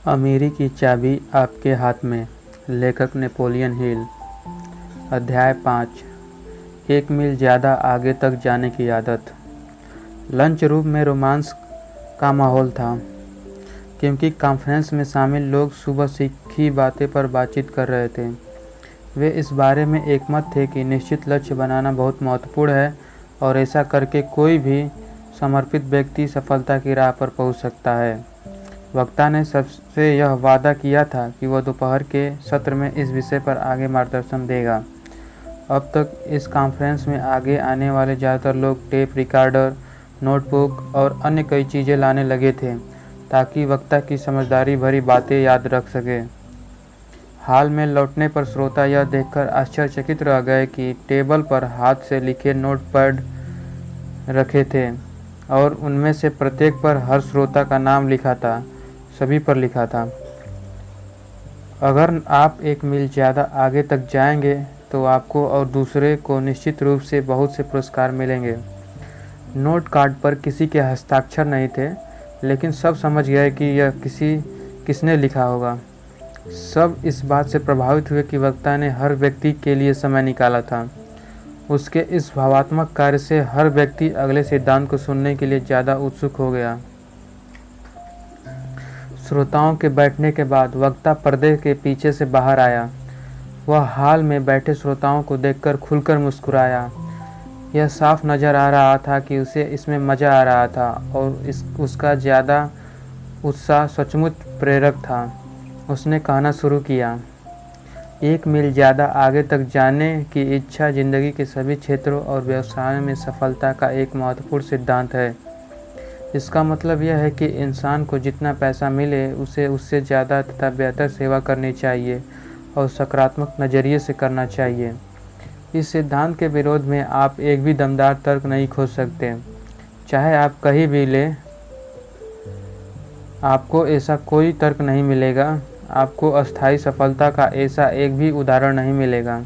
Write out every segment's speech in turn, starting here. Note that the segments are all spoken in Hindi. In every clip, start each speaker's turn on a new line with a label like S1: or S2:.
S1: अमीरी की चाबी आपके हाथ में। लेखक नेपोलियन हिल। अध्याय 5। 1 मील ज़्यादा आगे तक जाने की आदत। लंच रूम में रोमांस का माहौल था, क्योंकि कॉन्फ्रेंस में शामिल लोग सुबह सीखी बातें पर बातचीत कर रहे थे। वे इस बारे में एकमत थे कि निश्चित लक्ष्य बनाना बहुत महत्वपूर्ण है और ऐसा करके कोई भी समर्पित व्यक्ति सफलता की राह पर पहुंच सकता है। वक्ता ने सबसे यह वादा किया था कि वह दोपहर के सत्र में इस विषय पर आगे मार्गदर्शन देगा। अब तक इस कॉन्फ्रेंस में आगे आने वाले ज़्यादातर लोग टेप रिकॉर्डर, नोटबुक और अन्य कई चीज़ें लाने लगे थे ताकि वक्ता की समझदारी भरी बातें याद रख सके। हाल में लौटने पर श्रोता यह देखकर आश्चर्यचकित रह गए कि टेबल पर हाथ से लिखे नोटपैड रखे थे और उनमें से प्रत्येक पर हर श्रोता का नाम लिखा था, सभी पर लिखा था। अगर आप 1 मील ज़्यादा आगे तक जाएंगे तो आपको और दूसरे को निश्चित रूप से बहुत से पुरस्कार मिलेंगे। नोट कार्ड पर किसी के हस्ताक्षर नहीं थे, लेकिन सब समझ गए कि यह किसने लिखा होगा। सब इस बात से प्रभावित हुए कि वक्ता ने हर व्यक्ति के लिए समय निकाला था। उसके इस भावात्मक कार्य से हर व्यक्ति अगले सिद्धांत को सुनने के लिए ज़्यादा उत्सुक हो गया। श्रोताओं के बैठने के बाद वक्ता पर्दे के पीछे से बाहर आया। वह हाल में बैठे श्रोताओं को देखकर खुलकर मुस्कुराया। यह साफ नज़र आ रहा था कि उसे इसमें मज़ा आ रहा था और उसका ज़्यादा उत्साह सचमुच प्रेरक था। उसने कहना शुरू किया, 1 मील ज़्यादा आगे तक जाने की इच्छा ज़िंदगी के सभी क्षेत्रों और व्यवसायों में सफलता का एक महत्वपूर्ण सिद्धांत है। इसका मतलब यह है कि इंसान को जितना पैसा मिले उसे उससे ज़्यादा तथा बेहतर सेवा करनी चाहिए और सकारात्मक नज़रिए से करना चाहिए। इस सिद्धांत के विरोध में आप एक भी दमदार तर्क नहीं खोज सकते। चाहे आप कहीं भी लें, आपको ऐसा कोई तर्क नहीं मिलेगा। आपको अस्थायी सफलता का ऐसा एक भी उदाहरण नहीं मिलेगा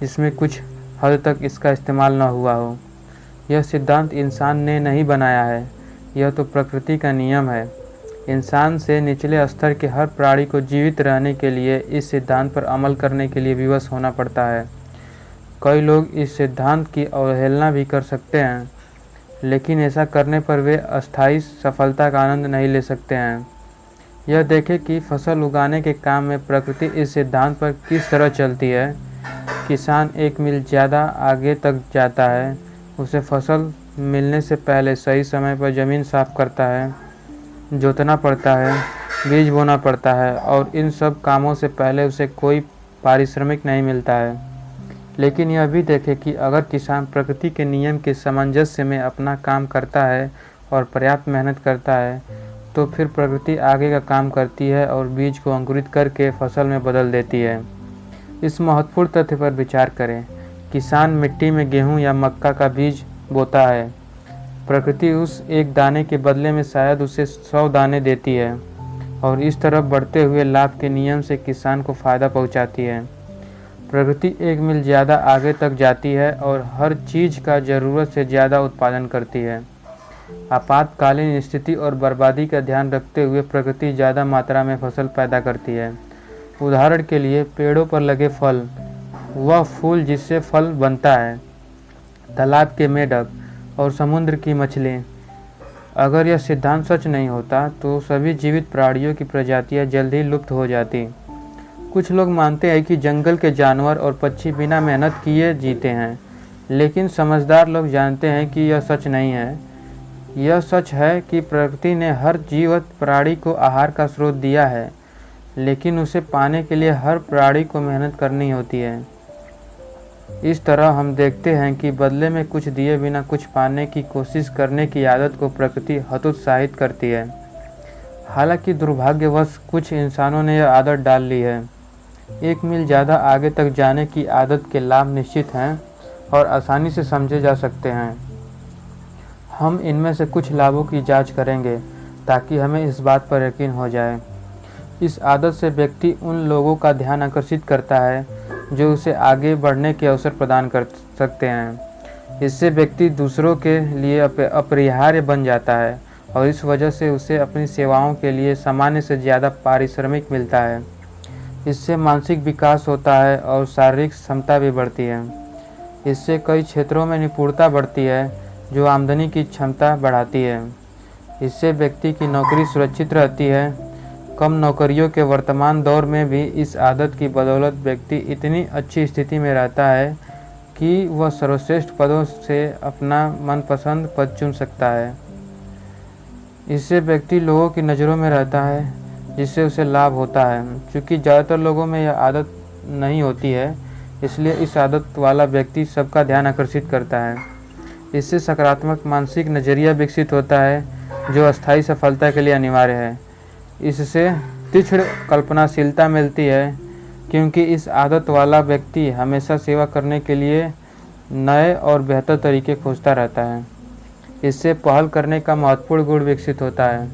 S1: जिसमें कुछ हद तक इसका इस्तेमाल न हुआ हो। यह सिद्धांत इंसान ने नहीं बनाया है, यह तो प्रकृति का नियम है। इंसान से निचले स्तर के हर प्राणी को जीवित रहने के लिए इस सिद्धांत पर अमल करने के लिए विवश होना पड़ता है। कई लोग इस सिद्धांत की अवहेलना भी कर सकते हैं, लेकिन ऐसा करने पर वे अस्थायी सफलता का आनंद नहीं ले सकते हैं। यह देखें कि फसल उगाने के काम में प्रकृति इस सिद्धांत पर किस तरह चलती है। किसान 1 मील ज़्यादा आगे तक जाता है। उसे फसल मिलने से पहले सही समय पर ज़मीन साफ करता है, जोतना पड़ता है, बीज बोना पड़ता है और इन सब कामों से पहले उसे कोई पारिश्रमिक नहीं मिलता है। लेकिन यह भी देखें कि अगर किसान प्रकृति के नियम के सामंजस्य में अपना काम करता है और पर्याप्त मेहनत करता है, तो फिर प्रकृति आगे का काम करती है और बीज को अंकुरित करके फसल में बदल देती है। इस महत्वपूर्ण तथ्य पर विचार करें। किसान मिट्टी में गेहूँ या मक्का का बीज बोता है। प्रकृति उस एक दाने के बदले में शायद उसे 100 दाने देती है और इस तरफ बढ़ते हुए लाभ के नियम से किसान को फ़ायदा पहुंचाती है। प्रकृति 1 मील ज़्यादा आगे तक जाती है और हर चीज़ का ज़रूरत से ज़्यादा उत्पादन करती है। आपातकालीन स्थिति और बर्बादी का ध्यान रखते हुए प्रकृति ज़्यादा मात्रा में फसल पैदा करती है। उदाहरण के लिए पेड़ों पर लगे फल, वह फूल जिससे फल बनता है, तालाब के मेंढक और समुद्र की मछली। अगर यह सिद्धांत सच नहीं होता तो सभी जीवित प्राणियों की प्रजातियां जल्द ही लुप्त हो जाती। कुछ लोग मानते हैं कि जंगल के जानवर और पक्षी बिना मेहनत किए जीते हैं, लेकिन समझदार लोग जानते हैं कि यह सच नहीं है। यह सच है कि प्रकृति ने हर जीवित प्राणी को आहार का स्रोत दिया है, लेकिन उसे पाने के लिए हर प्राणी को मेहनत करनी होती है। इस तरह हम देखते हैं कि बदले में कुछ दिए बिना कुछ पाने की कोशिश करने की आदत को प्रकृति हतोत्साहित करती है। हालांकि दुर्भाग्यवश कुछ इंसानों ने यह आदत डाल ली है। 1 मील ज़्यादा आगे तक जाने की आदत के लाभ निश्चित हैं और आसानी से समझे जा सकते हैं। हम इनमें से कुछ लाभों की जांच करेंगे ताकि हमें इस बात पर यकीन हो जाए। इस आदत से व्यक्ति उन लोगों का ध्यान आकर्षित करता है जो उसे आगे बढ़ने के अवसर प्रदान कर सकते हैं। इससे व्यक्ति दूसरों के लिए अपरिहार्य बन जाता है और इस वजह से उसे अपनी सेवाओं के लिए सामान्य से ज़्यादा पारिश्रमिक मिलता है। इससे मानसिक विकास होता है और शारीरिक क्षमता भी बढ़ती है। इससे कई क्षेत्रों में निपुणता बढ़ती है जो आमदनी की क्षमता बढ़ाती है। इससे व्यक्ति की नौकरी सुरक्षित रहती है। कम नौकरियों के वर्तमान दौर में भी इस आदत की बदौलत व्यक्ति इतनी अच्छी स्थिति में रहता है कि वह सर्वश्रेष्ठ पदों से अपना मनपसंद पद चुन सकता है। इससे व्यक्ति लोगों की नज़रों में रहता है, जिससे उसे लाभ होता है। क्योंकि ज़्यादातर लोगों में यह आदत नहीं होती है, इसलिए इस आदत वाला व्यक्ति सबका ध्यान आकर्षित करता है। इससे सकारात्मक मानसिक नज़रिया विकसित होता है जो अस्थायी सफलता के लिए अनिवार्य है। इससे तीक्ष्ण कल्पनाशीलता मिलती है, क्योंकि इस आदत वाला व्यक्ति हमेशा सेवा करने के लिए नए और बेहतर तरीके खोजता रहता है। इससे पहल करने का महत्वपूर्ण गुण विकसित होता है।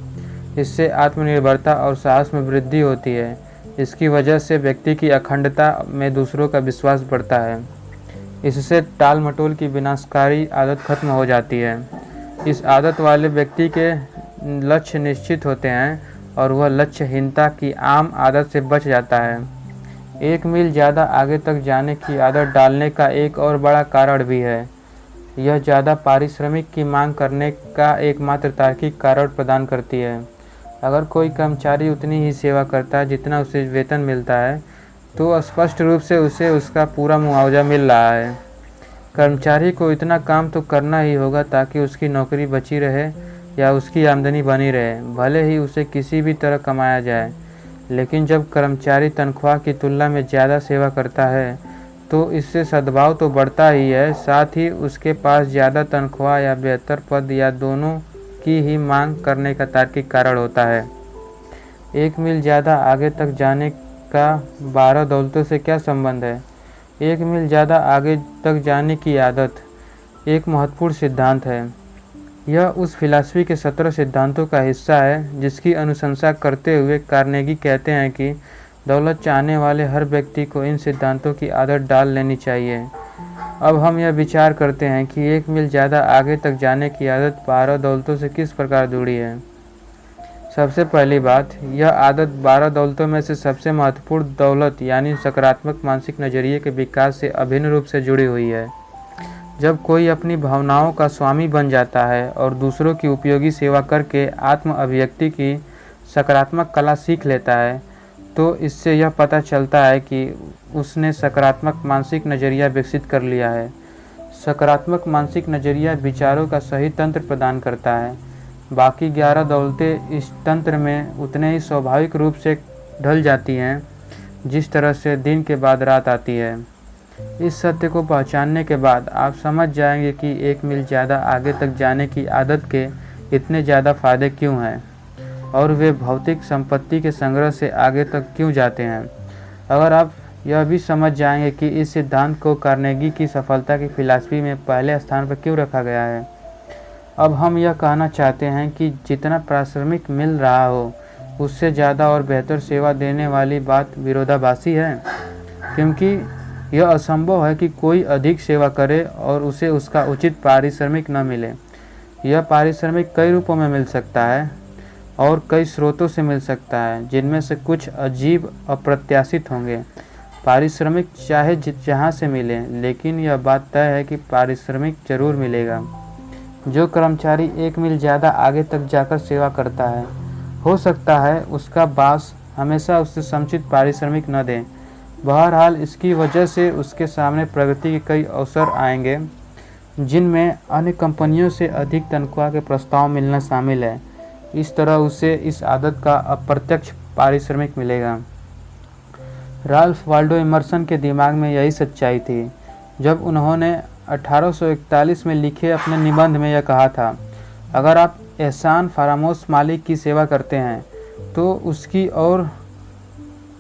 S1: इससे आत्मनिर्भरता और साहस में वृद्धि होती है। इसकी वजह से व्यक्ति की अखंडता में दूसरों का विश्वास बढ़ता है। इससे टाल मटोल की विनाशकारी आदत खत्म हो जाती है। इस आदत वाले व्यक्ति के लक्ष्य निश्चित होते हैं और वह लक्ष्यहीनता की आम आदत से बच जाता है। 1 मील ज़्यादा आगे तक जाने की आदत डालने का एक और बड़ा कारण भी है। यह ज़्यादा पारिश्रमिक की मांग करने का एकमात्र तार्किक कारण प्रदान करती है। अगर कोई कर्मचारी उतनी ही सेवा करता है जितना उसे वेतन मिलता है, तो स्पष्ट रूप से उसे उसका पूरा मुआवजा मिल रहा है। कर्मचारी को इतना काम तो करना ही होगा ताकि उसकी नौकरी बची रहे या उसकी आमदनी बनी रहे, भले ही उसे किसी भी तरह कमाया जाए। लेकिन जब कर्मचारी तनख्वाह की तुलना में ज़्यादा सेवा करता है तो इससे सद्भाव तो बढ़ता ही है, साथ ही उसके पास ज़्यादा तनख्वाह या बेहतर पद या दोनों की ही मांग करने का तार्किक कारण होता है। 1 मील ज़्यादा आगे तक जाने का 12 दौलतों से क्या संबंध है? 1 मील ज़्यादा आगे तक जाने की आदत एक महत्वपूर्ण सिद्धांत है। यह उस फिलॉसफी के 17 सिद्धांतों का हिस्सा है जिसकी अनुशंसा करते हुए कार्नेगी कहते हैं कि दौलत चाहने वाले हर व्यक्ति को इन सिद्धांतों की आदत डाल लेनी चाहिए। अब हम यह विचार करते हैं कि 1 मील ज़्यादा आगे तक जाने की आदत 12 दौलतों से किस प्रकार जुड़ी है। सबसे पहली बात, यह आदत 12 दौलतों में से सबसे महत्वपूर्ण दौलत यानी सकारात्मक मानसिक नज़रिए के विकास से अभिन्न रूप से जुड़ी हुई है। जब कोई अपनी भावनाओं का स्वामी बन जाता है और दूसरों की उपयोगी सेवा करके आत्म अभिव्यक्ति की सकारात्मक कला सीख लेता है, तो इससे यह पता चलता है कि उसने सकारात्मक मानसिक नज़रिया विकसित कर लिया है। सकारात्मक मानसिक नज़रिया विचारों का सही तंत्र प्रदान करता है। बाकी 11 दौलतें इस तंत्र में उतने ही स्वाभाविक रूप से ढल जाती हैं जिस तरह से दिन के बाद रात आती है। इस सत्य को पहचानने के बाद आप समझ जाएंगे कि 1 मील ज़्यादा आगे तक जाने की आदत के इतने ज़्यादा फ़ायदे क्यों हैं और वे भौतिक संपत्ति के संग्रह से आगे तक क्यों जाते हैं। अगर आप यह भी समझ जाएंगे कि इस सिद्धांत को कार्नेगी की सफलता की फिलॉसफी में पहले स्थान पर क्यों रखा गया है। अब हम यह कहना चाहते हैं कि जितना पारिश्रमिक मिल रहा हो उससे ज़्यादा और बेहतर सेवा देने वाली बात विरोधाभासी है, क्योंकि यह असंभव है कि कोई अधिक सेवा करे और उसे उसका उचित पारिश्रमिक न मिले। यह पारिश्रमिक कई रूपों में मिल सकता है और कई स्रोतों से मिल सकता है, जिनमें से कुछ अजीब अप्रत्याशित होंगे। पारिश्रमिक चाहे जहाँ से मिले, लेकिन यह बात तय है कि पारिश्रमिक जरूर मिलेगा। जो कर्मचारी 1 मील ज़्यादा आगे तक जाकर सेवा करता है, हो सकता है उसका बॉस हमेशा उससे समुचित पारिश्रमिक न दें। बहरहाल इसकी वजह से उसके सामने प्रगति के कई अवसर आएंगे, जिनमें अन्य कंपनियों से अधिक तनख्वाह के प्रस्ताव मिलना शामिल है। इस तरह उसे इस आदत का अप्रत्यक्ष पारिश्रमिक मिलेगा। राल्फ वाल्डो इमर्सन के दिमाग में यही सच्चाई थी जब उन्होंने 1841 में लिखे अपने निबंध में यह कहा था, अगर आप एहसान फरामोश मालिक की सेवा करते हैं तो उसकी और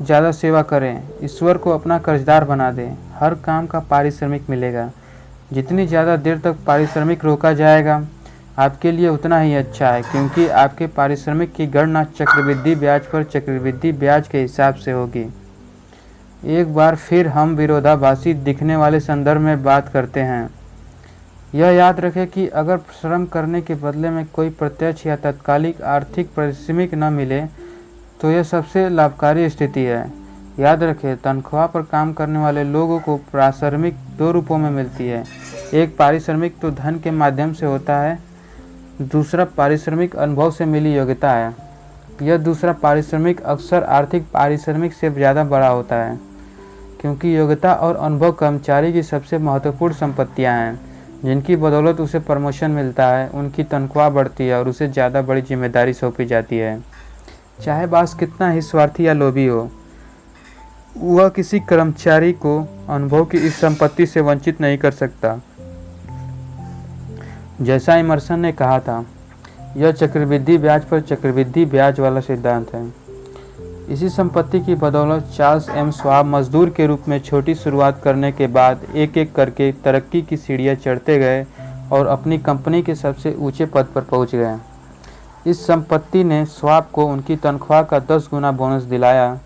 S1: ज़्यादा सेवा करें, ईश्वर को अपना कर्जदार बना दें, हर काम का पारिश्रमिक मिलेगा। जितनी ज़्यादा देर तक पारिश्रमिक रोका जाएगा आपके लिए उतना ही अच्छा है, क्योंकि आपके पारिश्रमिक की गणना चक्रवृद्धि ब्याज पर चक्रवृद्धि ब्याज के हिसाब से होगी। एक बार फिर हम विरोधाभासी दिखने वाले संदर्भ में बात करते हैं। यह याद रखें कि अगर श्रम करने के बदले में कोई प्रत्यक्ष या तात्कालिक आर्थिक पारिश्रमिक न मिले तो यह सबसे लाभकारी स्थिति है। याद रखें, तनख्वाह पर काम करने वाले लोगों को पारिश्रमिक दो रूपों में मिलती है। एक पारिश्रमिक तो धन के माध्यम से होता है, दूसरा पारिश्रमिक अनुभव से मिली योग्यता है। यह दूसरा पारिश्रमिक अक्सर आर्थिक पारिश्रमिक से ज़्यादा बड़ा होता है, क्योंकि योग्यता और अनुभव कर्मचारी की सबसे महत्वपूर्ण संपत्तियां हैं, जिनकी बदौलत उसे प्रमोशन मिलता है, उनकी तनख्वाह बढ़ती है और उसे ज़्यादा बड़ी जिम्मेदारी सौंपी जाती है। चाहे बॉस कितना ही स्वार्थी या लोभी हो, वह किसी कर्मचारी को अनुभव की इस संपत्ति से वंचित नहीं कर सकता। जैसा इमर्सन ने कहा था, यह चक्रवृद्धि ब्याज पर चक्रवृद्धि ब्याज वाला सिद्धांत है। इसी संपत्ति की बदौलत चार्ल्स एम श्वाब मजदूर के रूप में छोटी शुरुआत करने के बाद एक एक करके तरक्की की सीढ़ियां चढ़ते गए और अपनी कंपनी के सबसे ऊंचे पद पर पहुंच गए। इस संपत्ति ने श्वाब को उनकी तनख्वाह का 10 गुना बोनस दिलाया।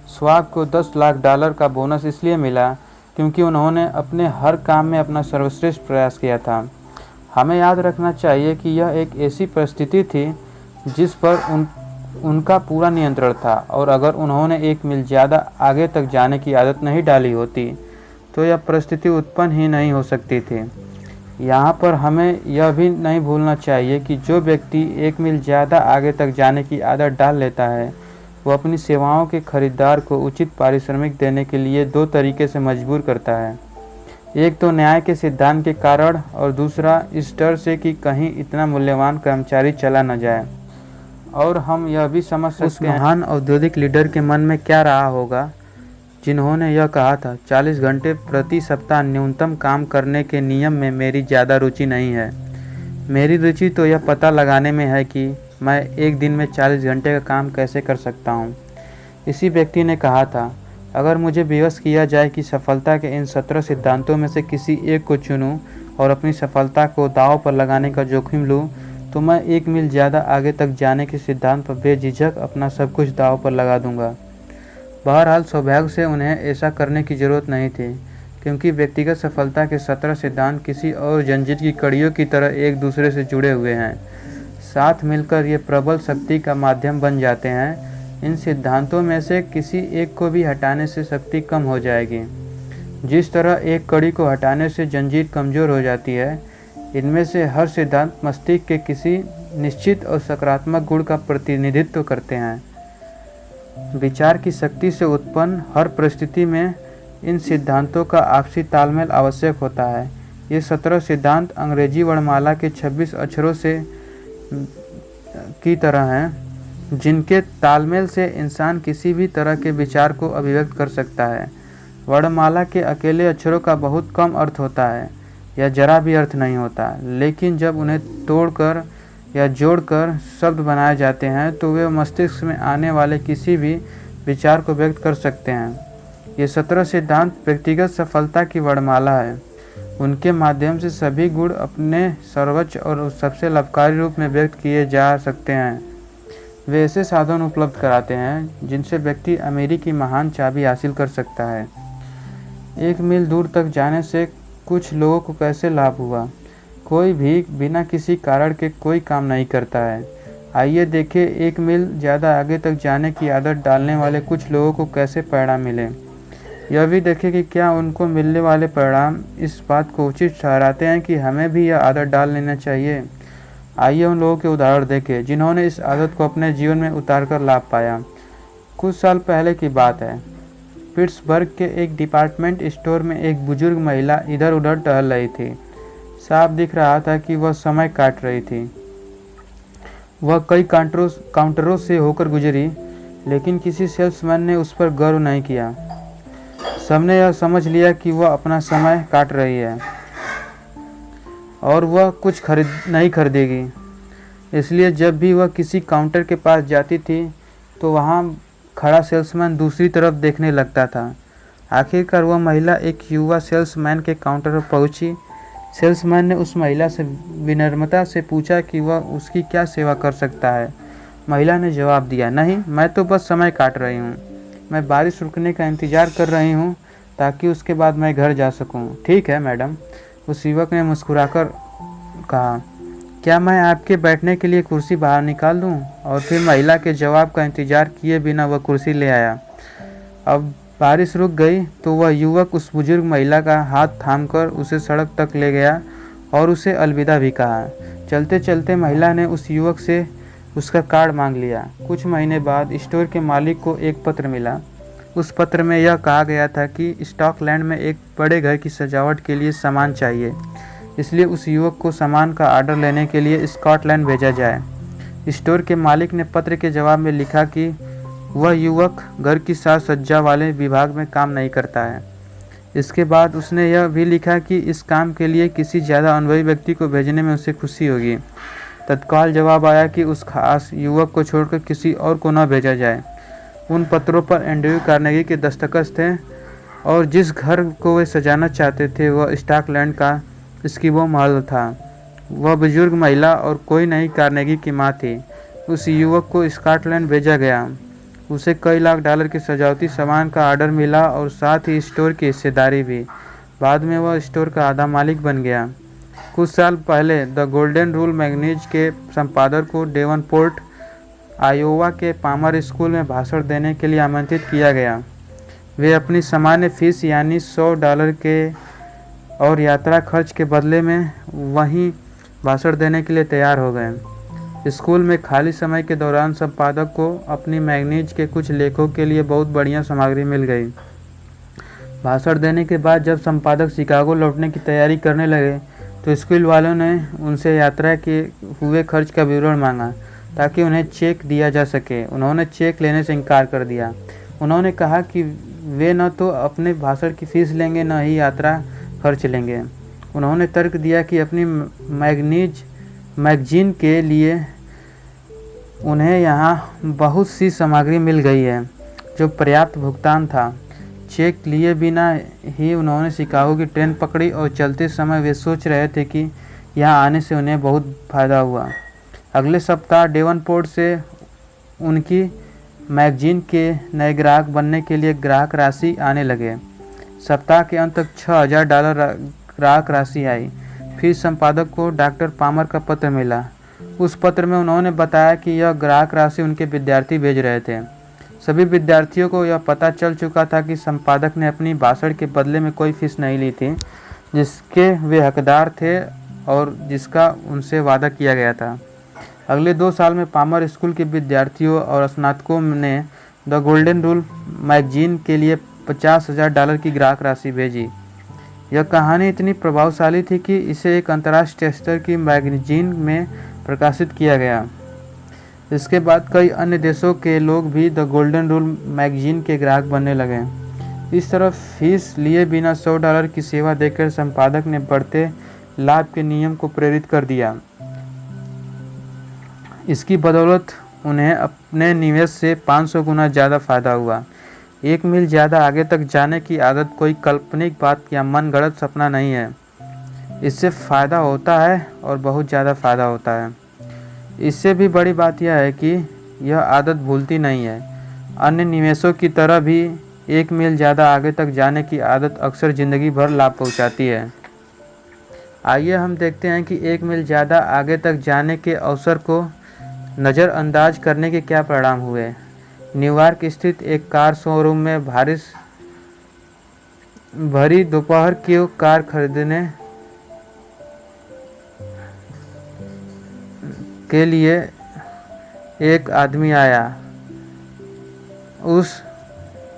S1: श्वाब को $10 लाख का बोनस इसलिए मिला क्योंकि उन्होंने अपने हर काम में अपना सर्वश्रेष्ठ प्रयास किया था। हमें याद रखना चाहिए कि यह एक ऐसी परिस्थिति थी जिस पर उनका पूरा नियंत्रण था, और अगर उन्होंने 1 मील ज़्यादा आगे तक जाने की आदत नहीं डाली होती तो यह परिस्थिति उत्पन्न ही नहीं हो सकती थी। यहाँ पर हमें यह भी नहीं भूलना चाहिए कि जो व्यक्ति 1 मील ज़्यादा आगे तक जाने की आदत डाल लेता है, वो अपनी सेवाओं के खरीदार को उचित पारिश्रमिक देने के लिए 2 तरीके से मजबूर करता है। एक तो न्याय के सिद्धांत के कारण, और दूसरा इस डर से कि कहीं इतना मूल्यवान कर्मचारी चला न जाए। और हम यह भी समझ सकते हैं उस महान औद्योगिक लीडर के मन में क्या रहा होगा जिन्होंने यह कहा था, 40 घंटे प्रति सप्ताह न्यूनतम काम करने के नियम में मेरी ज़्यादा रुचि नहीं है। मेरी रुचि तो यह पता लगाने में है कि मैं एक दिन में 40 घंटे का काम कैसे कर सकता हूँ। इसी व्यक्ति ने कहा था, अगर मुझे विवश किया जाए कि सफलता के इन 17 सिद्धांतों में से किसी एक को चुनूं और अपनी सफलता को दांव पर लगाने का जोखिम लूं, तो मैं 1 मील ज़्यादा आगे तक जाने के सिद्धांत पर बेझिझक अपना सब कुछ दांव पर लगा दूंगा। बहरहाल सौभाग्य से उन्हें ऐसा करने की ज़रूरत नहीं थी, क्योंकि व्यक्तिगत सफलता के 17 सिद्धांत किसी और जंजीर की कड़ियों की तरह एक दूसरे से जुड़े हुए हैं। साथ मिलकर ये प्रबल शक्ति का माध्यम बन जाते हैं। इन सिद्धांतों में से किसी एक को भी हटाने से शक्ति कम हो जाएगी। जिस तरह एक कड़ी को हटाने से जंजीर कमज़ोर हो जाती है, इनमें से हर सिद्धांत मस्तिष्क के किसी निश्चित और सकारात्मक गुण का प्रतिनिधित्व करते हैं। विचार की शक्ति से उत्पन्न हर परिस्थिति में इन सिद्धांतों का आपसी तालमेल आवश्यक होता है। ये 17 सिद्धांत अंग्रेजी वर्णमाला के 26 अक्षरों से की तरह हैं, जिनके तालमेल से इंसान किसी भी तरह के विचार को अभिव्यक्त कर सकता है। वर्णमाला के अकेले अक्षरों का बहुत कम अर्थ होता है या जरा भी अर्थ नहीं होता, लेकिन जब उन्हें तोड़कर या जोड़कर शब्द बनाए जाते हैं तो वे मस्तिष्क में आने वाले किसी भी विचार को व्यक्त कर सकते हैं। ये 17 सिद्धांत व्यक्तिगत सफलता की वर्णमाला है। उनके माध्यम से सभी गुण अपने सर्वोच्च और सबसे लाभकारी रूप में व्यक्त किए जा सकते हैं। वे ऐसे साधन उपलब्ध कराते हैं जिनसे व्यक्ति अमीरी की महान चाबी हासिल कर सकता है। 1 मील दूर तक जाने से कुछ लोगों को कैसे लाभ हुआ? कोई भी बिना किसी कारण के कोई काम नहीं करता है। आइए देखें 1 मील ज़्यादा आगे तक जाने की आदत डालने वाले कुछ लोगों को कैसे परिणाम मिले। यह भी देखें कि क्या उनको मिलने वाले परिणाम इस बात को उचित ठहराते हैं कि हमें भी यह आदत डाल लेना चाहिए। आइए उन लोगों के उदाहरण देखें जिन्होंने इस आदत को अपने जीवन में उतारकर लाभ पाया। कुछ साल पहले की बात है। पिट्सबर्ग के एक डिपार्टमेंट स्टोर में एक बुजुर्ग महिला इधर उधर टहल रही थी। साफ दिख रहा था कि वह समय काट रही थी। वह कई काउंटरों से होकर गुजरी, लेकिन किसी सेल्समैन ने उस पर गौर नहीं किया। सबने यह समझ लिया कि वह अपना समय काट रही है और वह कुछ नहीं खरीदेगी। इसलिए जब भी वह किसी काउंटर के पास जाती थी तो वहाँ खड़ा सेल्समैन दूसरी तरफ देखने लगता था। आखिरकार वह महिला एक युवा सेल्समैन के काउंटर पर पहुंची। सेल्समैन ने उस महिला से विनम्रता से पूछा कि वह उसकी क्या सेवा कर सकता है। महिला ने जवाब दिया, नहीं, मैं तो बस समय काट रही हूँ। मैं बारिश रुकने का इंतज़ार कर रही हूँ ताकि उसके बाद मैं घर जा सकूँ। ठीक है मैडम, उस युवक ने मुस्कुराकर कहा, क्या मैं आपके बैठने के लिए कुर्सी बाहर निकाल दूं? और फिर महिला के जवाब का इंतजार किए बिना वह कुर्सी ले आया। अब बारिश रुक गई तो वह युवक उस बुजुर्ग महिला का हाथ थामकर उसे सड़क तक ले गया और उसे अलविदा भी कहा। चलते चलते महिला ने उस युवक से उसका कार्ड मांग लिया। कुछ महीने बाद स्टोर के मालिक को एक पत्र मिला। उस पत्र में यह कहा गया था कि स्टॉकलैंड में एक बड़े घर की सजावट के लिए सामान चाहिए, इसलिए उस युवक को सामान का ऑर्डर लेने के लिए स्कॉटलैंड भेजा जाए। स्टोर के मालिक ने पत्र के जवाब में लिखा कि वह युवक घर की साज सज्जा वाले विभाग में काम नहीं करता है। इसके बाद उसने यह भी लिखा कि इस काम के लिए किसी ज़्यादा अनुभवी व्यक्ति को भेजने में उसे खुशी होगी। तत्काल जवाब आया कि उस खास युवक को छोड़कर किसी और को न भेजा जाए। उन पत्रों पर एंड्रयू कार्नेगी के दस्तखत थे और जिस घर को वे सजाना चाहते थे वह स्कॉटलैंड का स्कीबो महल था। वह बुजुर्ग महिला और कोई नहीं कार्नेगी की माँ थी। उस युवक को स्कॉटलैंड भेजा गया। उसे कई लाख डॉलर के सजावटी सामान का ऑर्डर मिला और साथ ही स्टोर की हिस्सेदारी भी। बाद में वह स्टोर का आधा मालिक बन गया। कुछ साल पहले द गोल्डन रूल मैगजीन के संपादक को डेवनपोर्ट, आयोवा के पामर स्कूल में भाषण देने के लिए आमंत्रित किया गया। वे अपनी सामान्य फीस यानी $100 के और यात्रा खर्च के बदले में वहीं भाषण देने के लिए तैयार हो गए। स्कूल में खाली समय के दौरान संपादक को अपनी मैगजीन के कुछ लेखों के लिए बहुत बढ़िया सामग्री मिल गई। भाषण देने के बाद जब संपादक शिकागो लौटने की तैयारी करने लगे तो स्कूल वालों ने उनसे यात्रा के हुए खर्च का विवरण मांगा ताकि उन्हें चेक दिया जा सके। उन्होंने चेक लेने से इनकार कर दिया। उन्होंने कहा कि वे न तो अपने भाषण की फीस लेंगे न ही यात्रा खर्च लेंगे। उन्होंने तर्क दिया कि अपनी मैगजीन के लिए उन्हें यहाँ बहुत सी सामग्री मिल गई है जो पर्याप्त भुगतान था। चेक लिए बिना ही उन्होंने शिकागो की ट्रेन पकड़ी और चलते समय वे सोच रहे थे कि यहाँ आने से उन्हें बहुत फ़ायदा हुआ। अगले सप्ताह डेवनपोर्ट से उनकी मैगजीन के नए ग्राहक बनने के लिए ग्राहक राशि आने लगे। सप्ताह के अंत तक $6000 ग्राहक राशि आई। फिर संपादक को डॉक्टर पामर का पत्र मिला। उस पत्र में उन्होंने बताया कि यह ग्राहक राशि उनके विद्यार्थी भेज रहे थे। सभी विद्यार्थियों को यह पता चल चुका था कि संपादक ने अपनी भाषण के बदले में कोई फीस नहीं ली थी जिसके वे हकदार थे और जिसका उनसे वादा किया गया था। अगले 2 साल में पामर स्कूल के विद्यार्थियों और स्नातकों ने द गोल्डन रूल मैगजीन के लिए $50,000 की ग्राहक राशि भेजी। यह कहानी इतनी प्रभावशाली थी कि इसे एक अंतर्राष्ट्रीय स्तर की मैगजीन में प्रकाशित किया गया। इसके बाद कई अन्य देशों के लोग भी द गोल्डन रूल मैगजीन के ग्राहक बनने लगे। इस तरह फीस लिए बिना $100 की सेवा देकर संपादक ने बढ़ते लाभ के नियम को प्रेरित कर दिया। इसकी बदौलत उन्हें अपने निवेश से 500 गुना ज़्यादा फायदा हुआ। 1 मील ज़्यादा आगे तक जाने की आदत कोई काल्पनिक बात या मनगढ़ंत सपना नहीं है। इससे फ़ायदा होता है और बहुत ज़्यादा फ़ायदा होता है। इससे भी बड़ी बात यह है कि यह आदत भूलती नहीं है। अन्य निवेशों की तरह भी 1 मील ज़्यादा आगे तक जाने की आदत अक्सर ज़िंदगी भर लाभ पहुंचाती है। आइए हम देखते हैं कि 1 मील ज़्यादा आगे तक जाने के अवसर को नज़रअंदाज करने के क्या परिणाम हुए। न्यूयॉर्क स्थित एक कार शोरूम में भरी दोपहर की कार खरीदने के लिए एक आदमी आया। उस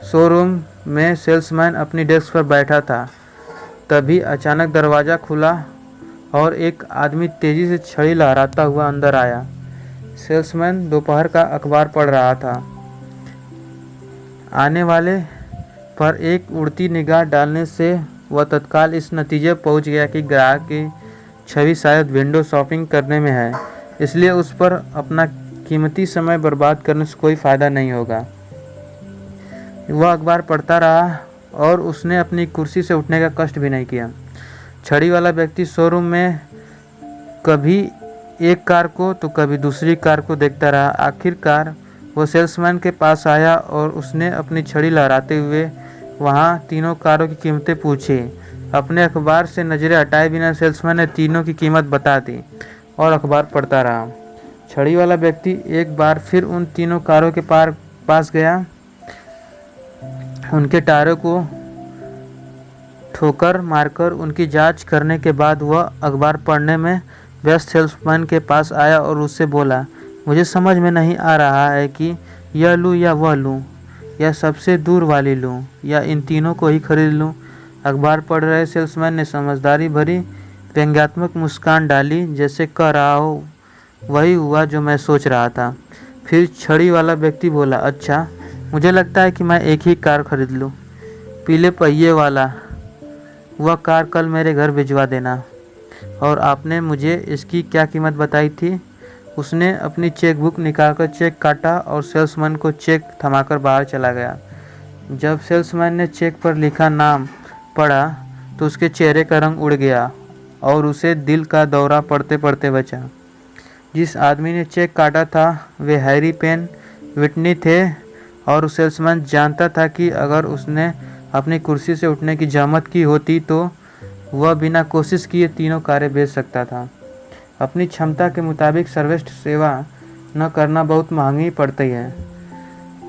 S1: शोरूम में सेल्समैन अपनी डेस्क पर बैठा था। तभी अचानक दरवाज़ा खुला और एक आदमी तेज़ी से छड़ी लहराता हुआ अंदर आया। सेल्समैन दोपहर का अखबार पढ़ रहा था। आने वाले पर एक उड़ती निगाह डालने से वह तत्काल इस नतीजे पर पहुंच गया कि ग्राहक की छवि शायद विंडो शॉपिंग करने में है, इसलिए उस पर अपना कीमती समय बर्बाद करने से कोई फ़ायदा नहीं होगा। वह अखबार पढ़ता रहा और उसने अपनी कुर्सी से उठने का कष्ट भी नहीं किया। छड़ी वाला व्यक्ति शोरूम में कभी एक कार को तो कभी दूसरी कार को देखता रहा। आखिरकार वो सेल्समैन के पास आया और उसने अपनी छड़ी लहराते हुए वहाँ तीनों कारों की कीमतें पूछी। अपने अखबार से नजरें हटाए बिना सेल्समैन ने तीनों की कीमत बता दी और अखबार पढ़ता रहा। छड़ी वाला व्यक्ति एक बार फिर उन तीनों कारों के पास गया। उनके टायरों को ठोकर मारकर उनकी जांच करने के बाद वह अखबार पढ़ने में व्यस्त सेल्समैन के पास आया और उससे बोला, मुझे समझ में नहीं आ रहा है कि यह लूँ या वह लूँ, या सबसे दूर वाली लूँ, या इन तीनों को ही खरीद लूँ। अखबार पढ़ रहे सेल्समैन ने समझदारी भरी व्यंग्यात्मक मुस्कान डाली, जैसे कह रहा हो वही हुआ जो मैं सोच रहा था। फिर छड़ी वाला व्यक्ति बोला, अच्छा, मुझे लगता है कि मैं एक ही कार खरीद लूँ, पीले पहिए वाला। वह कार कल मेरे घर भिजवा देना। और आपने मुझे इसकी क्या कीमत बताई थी? उसने अपनी चेक बुक निकालकर चेक काटा और सेल्समैन को चेक थमाकर बाहर चला गया। जब सेल्समैन ने चेक पर लिखा नाम पढ़ा तो उसके चेहरे का रंग उड़ गया और उसे दिल का दौरा पड़ते पड़ते बचा। जिस आदमी ने चेक काटा था वे हैरी पेन विटनी थे और सेल्समैन जानता था कि अगर उसने अपनी कुर्सी से उठने की जहमत की होती तो वह बिना कोशिश किए तीनों कारें बेच सकता था। अपनी क्षमता के मुताबिक सर्वश्रेष्ठ सेवा न करना बहुत महंगी पड़ती है।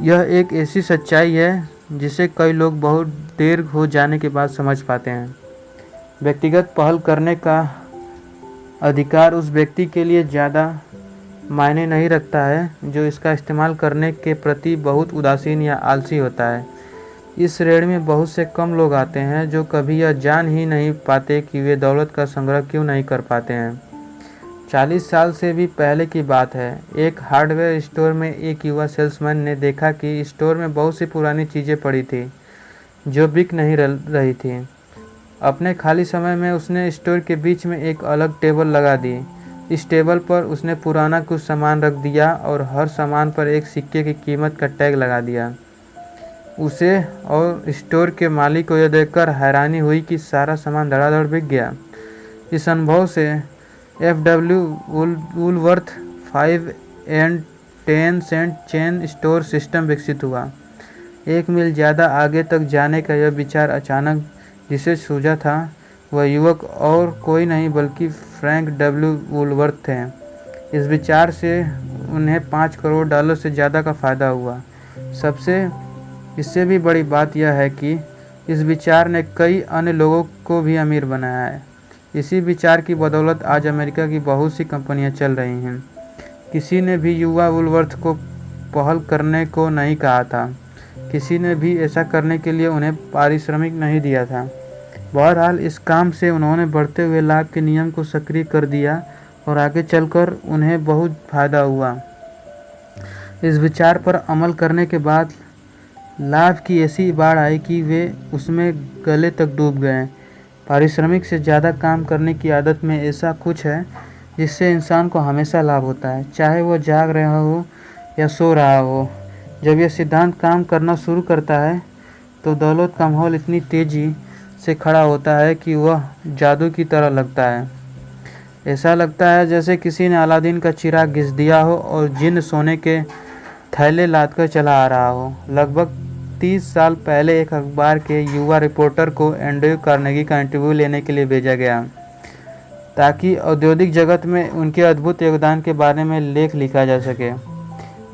S1: यह एक ऐसी सच्चाई है जिसे कई लोग बहुत देर हो जाने के बाद समझ पाते हैं। व्यक्तिगत पहल करने का अधिकार उस व्यक्ति के लिए ज़्यादा मायने नहीं रखता है जो इसका इस्तेमाल करने के प्रति बहुत उदासीन या आलसी होता है। इस श्रेणी में बहुत से कम लोग आते हैं जो कभी यह जान ही नहीं पाते कि वे दौलत का संग्रह क्यों नहीं कर पाते हैं। 40 साल से भी पहले की बात है। एक हार्डवेयर स्टोर में एक युवा सेल्समैन ने देखा कि स्टोर में बहुत सी पुरानी चीज़ें पड़ी थी जो बिक नहीं रही थी। अपने खाली समय में उसने स्टोर के बीच में एक अलग टेबल लगा दी। इस टेबल पर उसने पुराना कुछ सामान रख दिया और हर सामान पर एक सिक्के की कीमत का टैग लगा दिया। उसे और स्टोर के मालिक को यह देखकर हैरानी हुई कि सारा सामान धड़ाधड़ बिक गया। इस अनुभव से F.W. Woolworth 5 and 10 cent chain store system विकसित हुआ। 1 मील ज़्यादा आगे तक जाने का यह विचार अचानक जिसे सूझा था वह युवक और कोई नहीं बल्कि फ्रैंक W. वुलवर्थ थे। इस विचार से उन्हें $5 करोड़ से ज़्यादा का फ़ायदा हुआ। इससे भी बड़ी बात यह है कि इस विचार ने कई अन्य लोगों को भी अमीर बनाया है। इसी विचार की बदौलत आज अमेरिका की बहुत सी कंपनियां चल रही हैं। किसी ने भी युवा वुलवर्थ को पहल करने को नहीं कहा था। किसी ने भी ऐसा करने के लिए उन्हें पारिश्रमिक नहीं दिया था। बहरहाल इस काम से उन्होंने बढ़ते हुए लाभ के नियम को सक्रिय कर दिया और आगे चलकर उन्हें बहुत फायदा हुआ। इस विचार पर अमल करने के बाद लाभ की ऐसी बाढ़ आई कि वे उसमें गले तक डूब गए। पारिश्रमिक से ज़्यादा काम करने की आदत में ऐसा कुछ है जिससे इंसान को हमेशा लाभ होता है, चाहे वह जाग रहा हो या सो रहा हो। जब यह सिद्धांत काम करना शुरू करता है तो दौलत का माहौल इतनी तेज़ी से खड़ा होता है कि वह जादू की तरह लगता है। ऐसा लगता है जैसे किसी ने अलादीन का चिराग घिस दिया हो और जिन्न सोने के थैले लादकर चला आ रहा हो। लगभग 30 साल पहले एक अखबार के युवा रिपोर्टर को एंड्रयू कार्नेगी का इंटरव्यू लेने के लिए भेजा गया ताकि औद्योगिक जगत में उनके अद्भुत योगदान के बारे में लेख लिखा जा सके।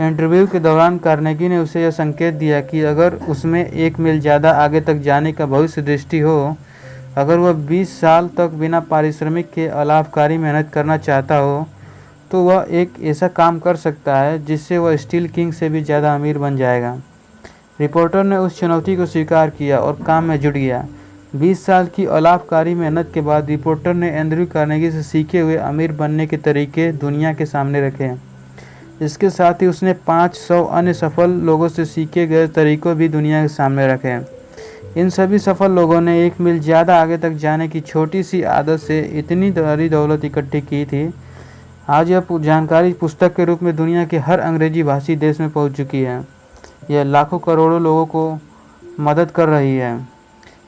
S1: इंटरव्यू के दौरान कार्नेगी ने उसे यह संकेत दिया कि अगर उसमें 1 मील ज़्यादा आगे तक जाने का भविष्य दृष्टि हो, अगर वह 20 साल तक बिना पारिश्रमिक के अलाभकारी मेहनत करना चाहता हो, तो वह एक ऐसा काम कर सकता है जिससे वह स्टील किंग से भी ज़्यादा अमीर बन जाएगा। रिपोर्टर ने उस चुनौती को स्वीकार किया और काम में जुट गया। 20 साल की अलाभकारी मेहनत के बाद रिपोर्टर ने एंड्रयू कार्नेगी से सीखे हुए अमीर बनने के तरीके दुनिया के सामने रखे। इसके साथ ही उसने 500 अन्य सफल लोगों से सीखे गए तरीकों भी दुनिया के सामने रखे। इन सभी सफल लोगों ने 1 मील ज़्यादा आगे तक जाने की छोटी सी आदत से इतनी बड़ी दौलत इकट्ठी की थी। आज यह जानकारी पुस्तक के रूप में दुनिया के हर अंग्रेजी भाषी देश में पहुंच चुकी है। यह लाखों करोड़ों लोगों को मदद कर रही है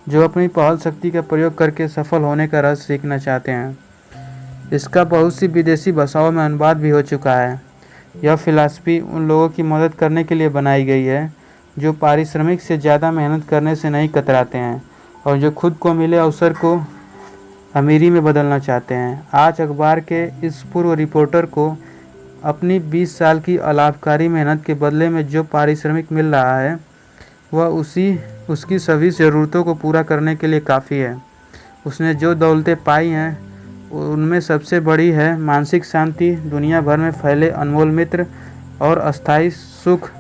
S1: जो अपनी पहल शक्ति का प्रयोग करके सफल होने का रहस्य सीखना चाहते हैं। इसका बहुत सी विदेशी भाषाओं में अनुवाद भी हो चुका है। यह फिलॉसफी उन लोगों की मदद करने के लिए बनाई गई है जो पारिश्रमिक से ज़्यादा मेहनत करने से नहीं कतराते हैं और जो खुद को मिले अवसर को अमीरी में बदलना चाहते हैं। आज अखबार के इस पूर्व रिपोर्टर को अपनी 20 साल की अलाभकारी मेहनत के बदले में जो पारिश्रमिक मिल रहा है वह उसकी सभी ज़रूरतों को पूरा करने के लिए काफ़ी है। उसने जो दौलतें पाई हैं उनमें सबसे बड़ी है मानसिक शांति, दुनिया भर में फैले अनमोल मित्र और अस्थायी सुख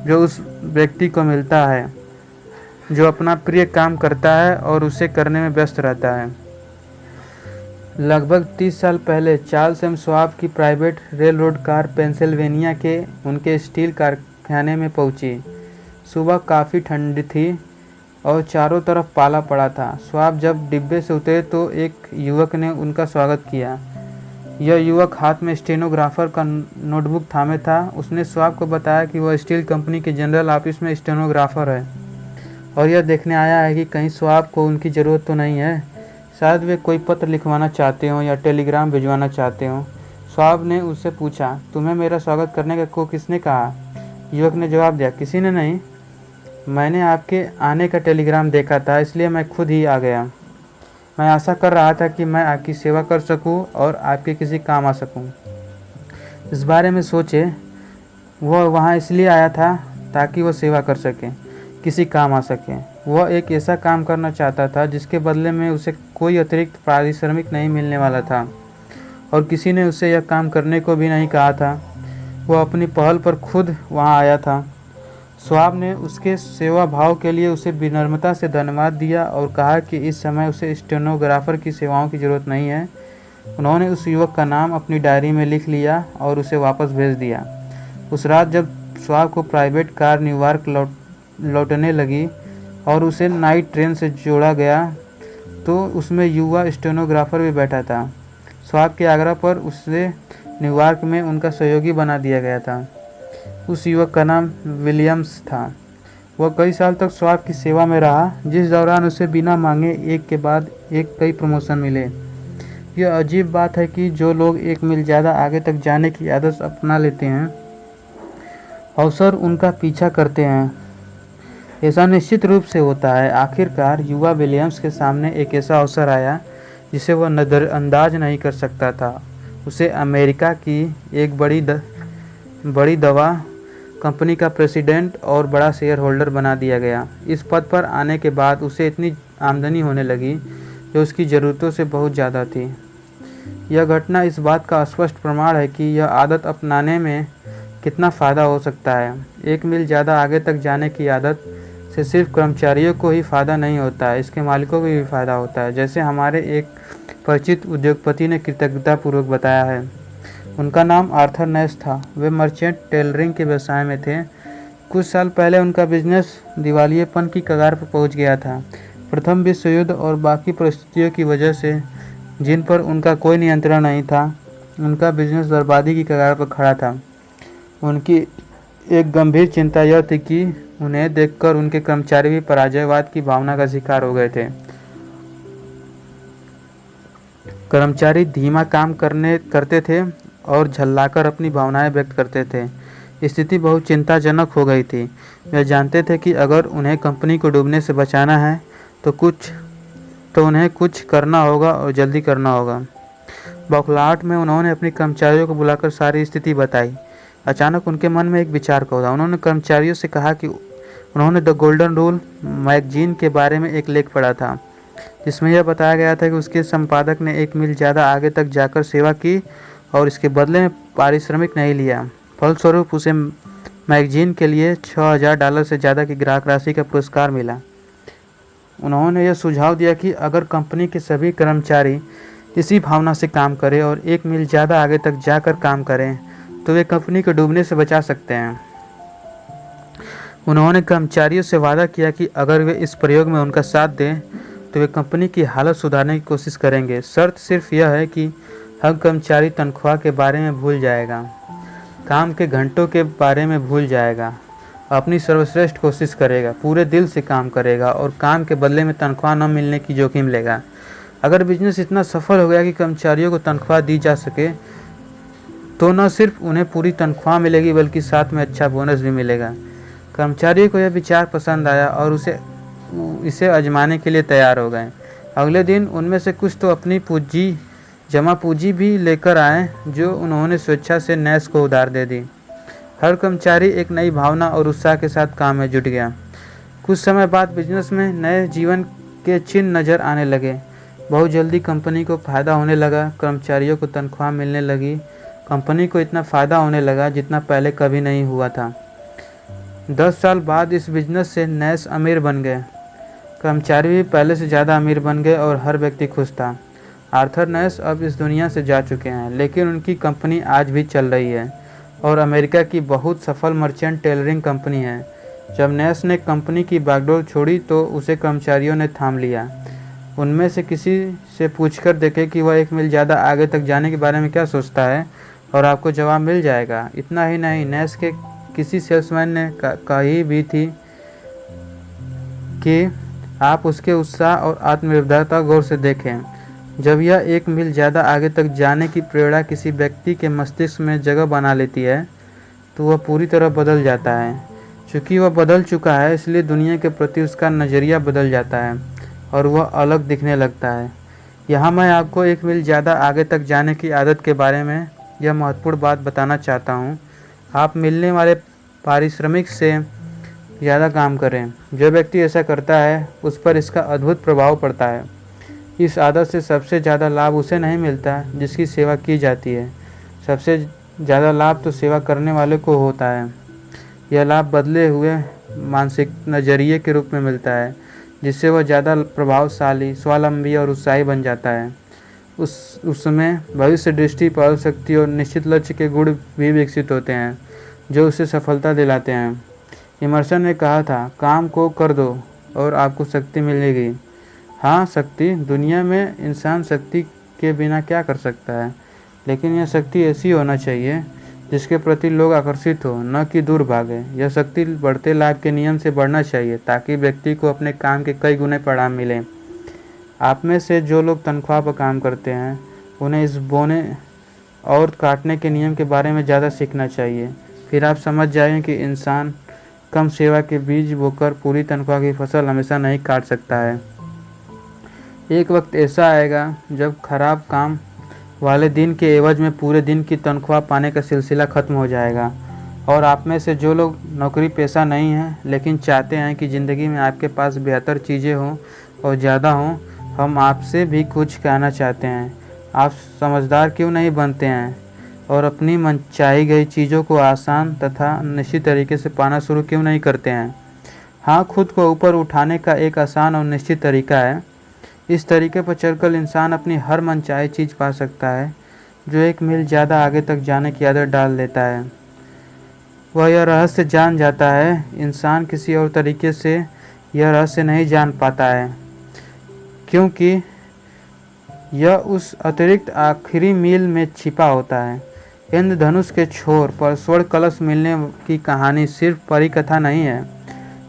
S1: जो उस व्यक्ति को मिलता है जो अपना प्रिय काम करता है और उसे करने में व्यस्त रहता है। लगभग 30 साल पहले चार्ल्स एम श्वाब की private rail road car Pennsylvania के उनके स्टील कारखाने में पहुंची। सुबह काफ़ी ठंडी थी और चारों तरफ पाला पड़ा था। श्वाब जब डिब्बे से उतरे तो एक युवक ने उनका स्वागत किया। यह युवक हाथ में स्टेनोग्राफर का नोटबुक थामे था। उसने श्वाब को बताया कि वह स्टील कंपनी के जनरल ऑफिस में स्टेनोग्राफर है और यह देखने आया है कि कहीं श्वाब को उनकी ज़रूरत तो नहीं है। शायद वे कोई पत्र लिखवाना चाहते हों या टेलीग्राम भिजवाना चाहते हों। श्वाब ने उससे पूछा, तुम्हें मेरा स्वागत करने को किसने कहा? युवक ने जवाब दिया, किसी ने नहीं, मैंने आपके आने का टेलीग्राम देखा था इसलिए मैं खुद ही आ गया। मैं आशा कर रहा था कि मैं आपकी सेवा कर सकूं और आपके किसी काम आ सकूं। इस बारे में सोचे, वह वहां इसलिए आया था ताकि वह सेवा कर सके, किसी काम आ सके। वह एक ऐसा काम करना चाहता था जिसके बदले में उसे कोई अतिरिक्त पारिश्रमिक नहीं मिलने वाला था और किसी ने उसे यह काम करने को भी नहीं कहा था। वह अपनी पहल पर खुद वहां आया था। श्वाब ने उसके सेवा भाव के लिए उसे विनम्रता से धन्यवाद दिया और कहा कि इस समय उसे स्टेनोग्राफर की सेवाओं की ज़रूरत नहीं है। उन्होंने उस युवक का नाम अपनी डायरी में लिख लिया और उसे वापस भेज दिया। उस रात जब श्वाब को प्राइवेट कार न्यूयॉर्क लौटने लगी और उसे नाइट ट्रेन से जोड़ा गया तो उसमें युवा स्टेनोग्राफर भी बैठा था। श्वाब के आग्रह पर उसे न्यूयॉर्क में उनका सहयोगी बना दिया गया था। उस युवक का नाम विलियम्स था। वह कई साल तक श्वाब की सेवा में रहा, जिस दौरान उसे बिना मांगे एक के बाद एक कई प्रमोशन मिले। यह अजीब बात है कि जो लोग एक मील ज़्यादा आगे तक जाने की आदत अपना लेते हैं, अवसर उनका पीछा करते हैं। ऐसा निश्चित रूप से होता है। आखिरकार युवा विलियम्स के सामने एक ऐसा अवसर आया जिसे वह नज़रअंदाज नहीं कर सकता था। उसे अमेरिका की एक बड़ी दवा कंपनी का प्रेसिडेंट और बड़ा शेयर होल्डर बना दिया गया। इस पद पर आने के बाद उसे इतनी आमदनी होने लगी जो उसकी ज़रूरतों से बहुत ज़्यादा थी। यह घटना इस बात का स्पष्ट प्रमाण है कि यह आदत अपनाने में कितना फ़ायदा हो सकता है। एक मील ज़्यादा आगे तक जाने की आदत से सिर्फ कर्मचारियों को ही फ़ायदा नहीं होता है, इसके मालिकों को भी फ़ायदा होता है। जैसे हमारे एक परिचित उद्योगपति ने कृतज्ञतापूर्वक बताया है। उनका नाम आर्थर नैश था। वे मर्चेंट टेलरिंग के व्यवसाय में थे। कुछ साल पहले उनका बिजनेस दिवालियेपन की कगार पर पहुंच गया था। प्रथम विश्व युद्ध और बाकी परिस्थितियों की वजह से जिन पर उनका कोई नियंत्रण नहीं था, उनका बिजनेस बर्बादी की कगार पर खड़ा था। उनकी एक गंभीर चिंता यह थी कि उन्हें देखकर उनके कर्मचारी भी पराजयवाद की भावना का शिकार हो गए थे। कर्मचारी धीमा काम करते थे और झल्लाकर अपनी भावनाएं व्यक्त करते थे। स्थिति बहुत चिंताजनक हो गई थी। वे जानते थे कि अगर उन्हें कंपनी को डूबने से बचाना है तो उन्हें कुछ करना होगा और जल्दी करना होगा। बौखलाहट में उन्होंने अपने कर्मचारियों को बुलाकर सारी स्थिति बताई। अचानक उनके मन में एक विचार कौधा। उन्होंने कर्मचारियों से कहा कि उन्होंने द गोल्डन रूल मैगजीन के बारे में एक लेख पढ़ा था, जिसमें यह बताया गया था कि उसके संपादक ने एक मील ज़्यादा आगे तक जाकर सेवा की और इसके बदले में पारिश्रमिक नहीं लिया। फलस्वरूप उसे मैगजीन के लिए $6000 से ज़्यादा की ग्राहक राशि का पुरस्कार मिला। उन्होंने यह सुझाव दिया कि अगर कंपनी के सभी कर्मचारी इसी भावना से काम करें और एक मील ज़्यादा आगे तक जाकर काम करें तो वे कंपनी को डूबने से बचा सकते हैं। उन्होंने कर्मचारियों से वादा किया कि अगर वे इस प्रयोग में उनका साथ दें तो वे कंपनी की हालत सुधारने की कोशिश करेंगे। शर्त सिर्फ यह है कि हर कर्मचारी तनख्वाह के बारे में भूल जाएगा, काम के घंटों के बारे में भूल जाएगा, अपनी सर्वश्रेष्ठ कोशिश करेगा, पूरे दिल से काम करेगा और काम के बदले में तनख्वाह न मिलने की जोखिम लेगा। अगर बिजनेस इतना सफल हो गया कि कर्मचारियों को तनख्वाह दी जा सके तो न सिर्फ उन्हें पूरी तनख्वाह मिलेगी बल्कि साथ में अच्छा बोनस भी मिलेगा। कर्मचारियों को यह विचार पसंद आया और इसे आजमाने के लिए तैयार हो गए। अगले दिन उनमें से कुछ तो अपनी जमा पूंजी भी लेकर आए, जो उन्होंने स्वेच्छा से नैश को उधार दे दी। हर कर्मचारी एक नई भावना और उत्साह के साथ काम में जुट गया। कुछ समय बाद बिजनेस में नए जीवन के चिन्ह नजर आने लगे। बहुत जल्दी कंपनी को फायदा होने लगा, कर्मचारियों को तनख्वाह मिलने लगी। कंपनी को इतना फ़ायदा होने लगा जितना पहले कभी नहीं हुआ था। 10 साल बाद इस बिजनेस से नैश अमीर बन गए। कर्मचारी भी पहले से ज़्यादा अमीर बन गए और हर व्यक्ति खुश था। आर्थर नैश अब इस दुनिया से जा चुके हैं, लेकिन उनकी कंपनी आज भी चल रही है और अमेरिका की बहुत सफल मर्चेंट टेलरिंग कंपनी है। जब नैश ने कंपनी की बागडोर छोड़ी तो उसे कर्मचारियों ने थाम लिया। उनमें से किसी से पूछकर देखे कि वह 1 मील ज़्यादा आगे तक जाने के बारे में क्या सोचता है और आपको जवाब मिल जाएगा। इतना ही नहीं, नैश के किसी सेल्समैन ने कही भी थी कि आप उसके उत्साह और आत्मनिर्भरता गौर से देखें। जब यह 1 मील ज़्यादा आगे तक जाने की प्रेरणा किसी व्यक्ति के मस्तिष्क में जगह बना लेती है तो वह पूरी तरह बदल जाता है। चूँकि वह बदल चुका है, इसलिए दुनिया के प्रति उसका नज़रिया बदल जाता है और वह अलग दिखने लगता है। यहाँ मैं आपको 1 मील ज़्यादा आगे तक जाने की आदत के बारे में यह महत्वपूर्ण बात बताना चाहता हूँ। आप मिलने वाले पारिश्रमिक से ज़्यादा काम करें। जो व्यक्ति ऐसा करता है उस पर इसका अद्भुत प्रभाव पड़ता है। इस आदत से सबसे ज़्यादा लाभ उसे नहीं मिलता जिसकी सेवा की जाती है, सबसे ज़्यादा लाभ तो सेवा करने वाले को होता है। यह लाभ बदले हुए मानसिक नज़रिए के रूप में मिलता है, जिससे वह ज़्यादा प्रभावशाली, स्वावलंबी और उत्साही बन जाता है। उसमें भविष्य दृष्टि, पारदर्शी शक्ति और निश्चित लक्ष्य के गुण भी विकसित होते हैं जो उसे सफलता दिलाते हैं। इमर्सन ने कहा था, काम को कर दो और आपको शक्ति मिलेगी। हाँ, शक्ति, दुनिया में इंसान शक्ति के बिना क्या कर सकता है, लेकिन यह शक्ति ऐसी होना चाहिए जिसके प्रति लोग आकर्षित हो, न कि दूर भागे। यह शक्ति बढ़ते लाभ के नियम से बढ़ना चाहिए ताकि व्यक्ति को अपने काम के कई गुने परिणाम मिलें। आप में से जो लोग तनख्वाह पर काम करते हैं उन्हें इस बोने और काटने के नियम के बारे में ज़्यादा सीखना चाहिए। फिर आप समझ जाएंगे कि इंसान कम सेवा के बीज बोकर पूरी तनख्वाह की फसल हमेशा नहीं काट सकता है। एक वक्त ऐसा आएगा जब खराब काम वाले दिन के एवज में पूरे दिन की तनख्वाह पाने का सिलसिला ख़त्म हो जाएगा। और आप में से जो लोग नौकरी पेशा नहीं हैं लेकिन चाहते हैं कि ज़िंदगी में आपके पास बेहतर चीज़ें हों और ज़्यादा हों, हम आपसे भी कुछ कहना चाहते हैं। आप समझदार क्यों नहीं बनते हैं और अपनी मनचाही गई चीज़ों को आसान तथा निश्चित तरीके से पाना शुरू क्यों नहीं करते हैं। हाँ, खुद को ऊपर उठाने का एक आसान और निश्चित तरीका है। इस तरीके पर चलकर इंसान अपनी हर मनचाही चीज़ पा सकता है, जो 1 मील ज़्यादा आगे तक जाने की आदत डाल देता है। वह यह रहस्य जान जाता है। इंसान किसी और तरीके से यह रहस्य नहीं जान पाता है, क्योंकि यह उस अतिरिक्त आखिरी मील में छिपा होता है। इंद्रधनुष के छोर पर स्वर्ण कलश मिलने की कहानी सिर्फ परी कथा नहीं है।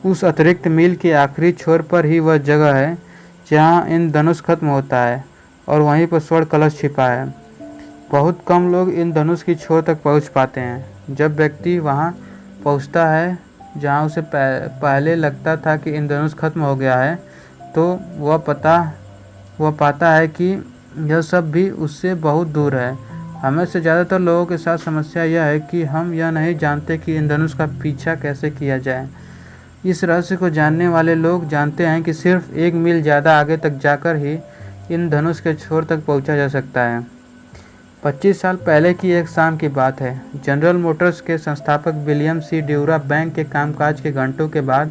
S1: उस अतिरिक्त मील के आखिरी छोर पर ही वह जगह है जहाँ इंद्रधनुष खत्म होता है और वहीं पर स्वर्ण कलश छिपा है। बहुत कम लोग इंद्रधनुष की छोर तक पहुँच पाते हैं। जब व्यक्ति वहाँ पहुँचता है जहाँ उसे पहले लगता था कि इंद्रधनुष खत्म हो गया है, तो वह पाता है कि यह सब भी उससे बहुत दूर है। हमें से ज़्यादातर लोगों के साथ समस्या यह है कि हम यह नहीं जानते कि इंद्रधनुष का पीछा कैसे किया जाए। इस रहस्य को जानने वाले लोग जानते हैं कि सिर्फ 1 मील ज़्यादा आगे तक जाकर ही इंद्रधनुष के छोर तक पहुंचा जा सकता है। 25 साल पहले की एक शाम की बात है। जनरल मोटर्स के संस्थापक विलियम सी ड्यूरा बैंक के कामकाज के घंटों के बाद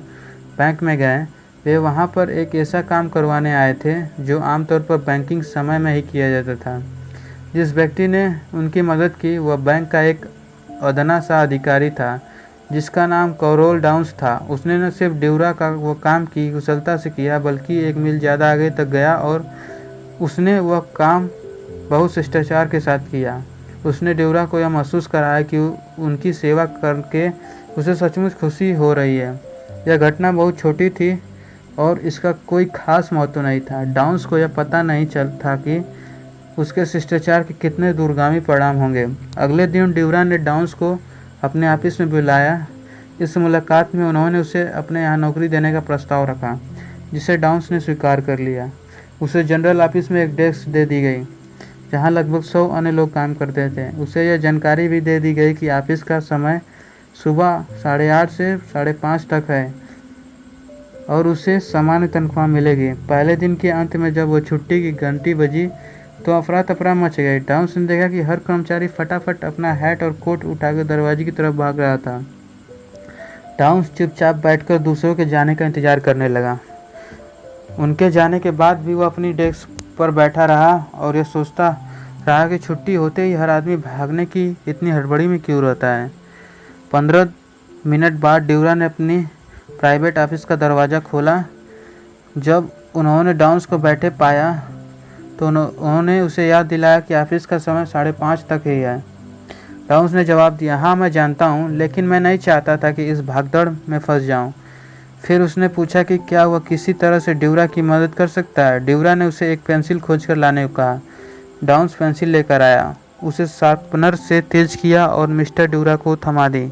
S1: बैंक में गए। वे वहां पर एक ऐसा काम करवाने आए थे जो आमतौर पर बैंकिंग समय में ही किया जाता था। जिस व्यक्ति ने उनकी मदद की वह बैंक का एक अदना सा अधिकारी था जिसका नाम कैरोल डाउन्स था। उसने न सिर्फ ड्यूरा का वो काम की कुशलता से किया, बल्कि 1 मील ज़्यादा आगे तक गया और उसने वह काम बहुत शिष्टाचार के साथ किया। उसने ड्यूरा को यह महसूस कराया कि उनकी सेवा करके उसे सचमुच खुशी हो रही है। यह घटना बहुत छोटी थी और इसका कोई खास महत्व नहीं था। डाउन्स को यह पता नहीं चलता कि उसके शिष्टाचार के कितने दूरगामी परिणाम होंगे। अगले दिन ड्यूरा ने डाउन्स को अपने ऑफिस में बुलाया। इस मुलाकात में उन्होंने उसे अपने यहाँ नौकरी देने का प्रस्ताव रखा। जिसे डाउन्स ने स्वीकार कर लिया। उसे जनरल ऑफिस में एक डेस्क दे दी गई जहां लगभग 100 अन्य लोग काम करते थे। उसे यह जानकारी भी दे दी गई कि ऑफिस का समय सुबह 8:30 से 5:30 तक है और उसे सामान्य तनख्वाह मिलेगी। पहले दिन के अंत में जब वो छुट्टी की घंटी बजी तो अफरा तफरा मच गई। डाउन्स ने देखा कि हर कर्मचारी फटाफट अपना हैट और कोट उठाकर दरवाजे की तरफ भाग रहा था। डाउन्स चुपचाप बैठकर दूसरों के जाने का इंतजार करने लगा। उनके जाने के बाद भी वो अपनी डेस्क पर बैठा रहा और यह सोचता रहा कि छुट्टी होते ही हर आदमी भागने की इतनी हड़बड़ी में क्यों रहता है। 15 मिनट बाद ड्यूरा ने अपनी प्राइवेट ऑफिस का दरवाज़ा खोला। जब उन्होंने डाउन्स को बैठे पाया तो उन्होंने उसे याद दिलाया कि ऑफिस का समय 5:30 तक ही है। डाउन्स ने जवाब दिया, हाँ मैं जानता हूँ, लेकिन मैं नहीं चाहता था कि इस भागदौड़ में फंस जाऊँ। फिर उसने पूछा कि क्या वह किसी तरह से ड्यूरा की मदद कर सकता है। ड्यूरा ने उसे एक पेंसिल खोजकर लाने को कहा। डाउन्स पेंसिल लेकर आया, उसे शार्पनर से तेज किया और मिस्टर ड्यूरा को थमा दी।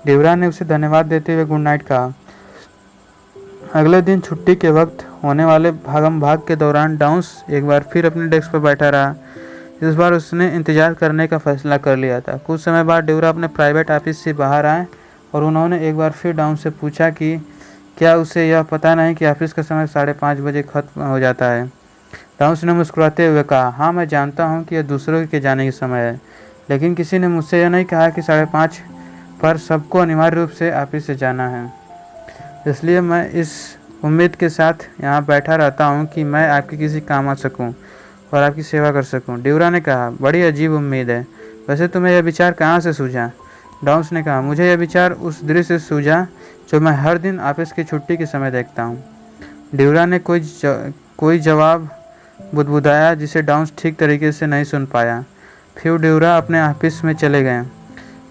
S1: ड्यूरा ने उसे धन्यवाद देते हुए गुड नाइट कहा। अगले दिन छुट्टी के वक्त होने वाले भागम भाग के दौरान डाउन्स एक बार फिर अपने डेस्क पर बैठा रहा। इस बार उसने इंतजार करने का फैसला कर लिया था। कुछ समय बाद ड्यूरा अपने प्राइवेट ऑफिस से बाहर आए और उन्होंने एक बार फिर डाउन्स से पूछा कि क्या उसे यह पता नहीं कि ऑफिस का समय 5:30 बजे खत्म हो जाता है। डाउन्स ने मुस्कुराते हुए कहा, हाँ मैं जानता हूँ कि यह दूसरों के जाने का समय है, लेकिन किसी ने मुझसे यह नहीं कहा कि 5:30 पर सबको अनिवार्य रूप से ऑफिस से जाना है। इसलिए मैं इस उम्मीद के साथ यहाँ बैठा रहता हूँ कि मैं आपके किसी काम आ सकूँ और आपकी सेवा कर सकूं। ड्यूरा ने कहा, बड़ी अजीब उम्मीद है। वैसे तुम्हें यह विचार कहाँ से सूझा? डाउन्स ने कहा, मुझे यह विचार उस दृश्य से सूझा जो मैं हर दिन ऑफिस की छुट्टी के समय देखता हूँ। ड्यूरा ने कोई जवाब बुदबुदाया जिसे डाउन्स ठीक तरीके से नहीं सुन पाया। फिर ड्यूरा अपने ऑफिस में चले गए।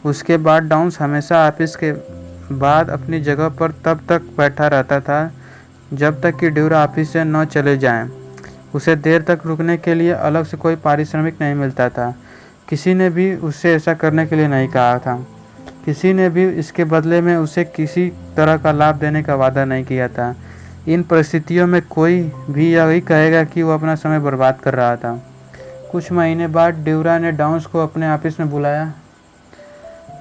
S1: उसके बाद डाउन्स हमेशा ऑफिस के बाद अपनी जगह पर तब तक बैठा रहता था जब तक कि ड्यूरा ऑफिस से न चले जाएं। उसे देर तक रुकने के लिए अलग से कोई पारिश्रमिक नहीं मिलता था। किसी ने भी उसे ऐसा करने के लिए नहीं कहा था। किसी ने भी इसके बदले में उसे किसी तरह का लाभ देने का वादा नहीं किया था। इन परिस्थितियों में कोई भी यही कहेगा कि वो अपना समय बर्बाद कर रहा था। कुछ महीने बाद ड्यूरा ने डाउन्स को अपने ऑफिस में बुलाया।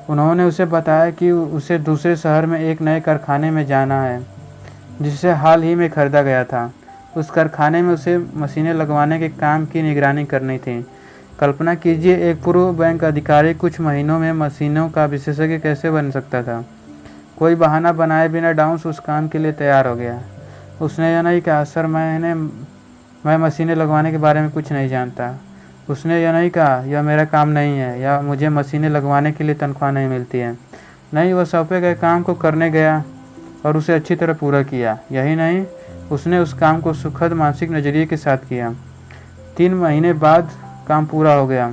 S1: उन्होंने उसे बताया कि उसे दूसरे शहर में एक नए कारखाने में जाना है जिसे हाल ही में खरीदा गया था। उस कारखाने में उसे मशीनें लगवाने के काम की निगरानी करनी थी। कल्पना कीजिए, एक पूर्व बैंक अधिकारी कुछ महीनों में मशीनों का विशेषज्ञ कैसे बन सकता था। कोई बहाना बनाए बिना डाउन्स उस काम के लिए तैयार हो गया। उसने यह नहीं कहा, सर मैं मशीनें लगवाने के बारे में कुछ नहीं जानता। उसने यह नहीं कहा, यह मेरा काम नहीं है या मुझे मशीनें लगवाने के लिए तनख्वाह नहीं मिलती है। नहीं, वह सौंपे गए काम को करने गया और उसे अच्छी तरह पूरा किया। यही नहीं, उसने उस काम को सुखद मानसिक नज़रिए के साथ किया। 3 महीने बाद काम पूरा हो गया।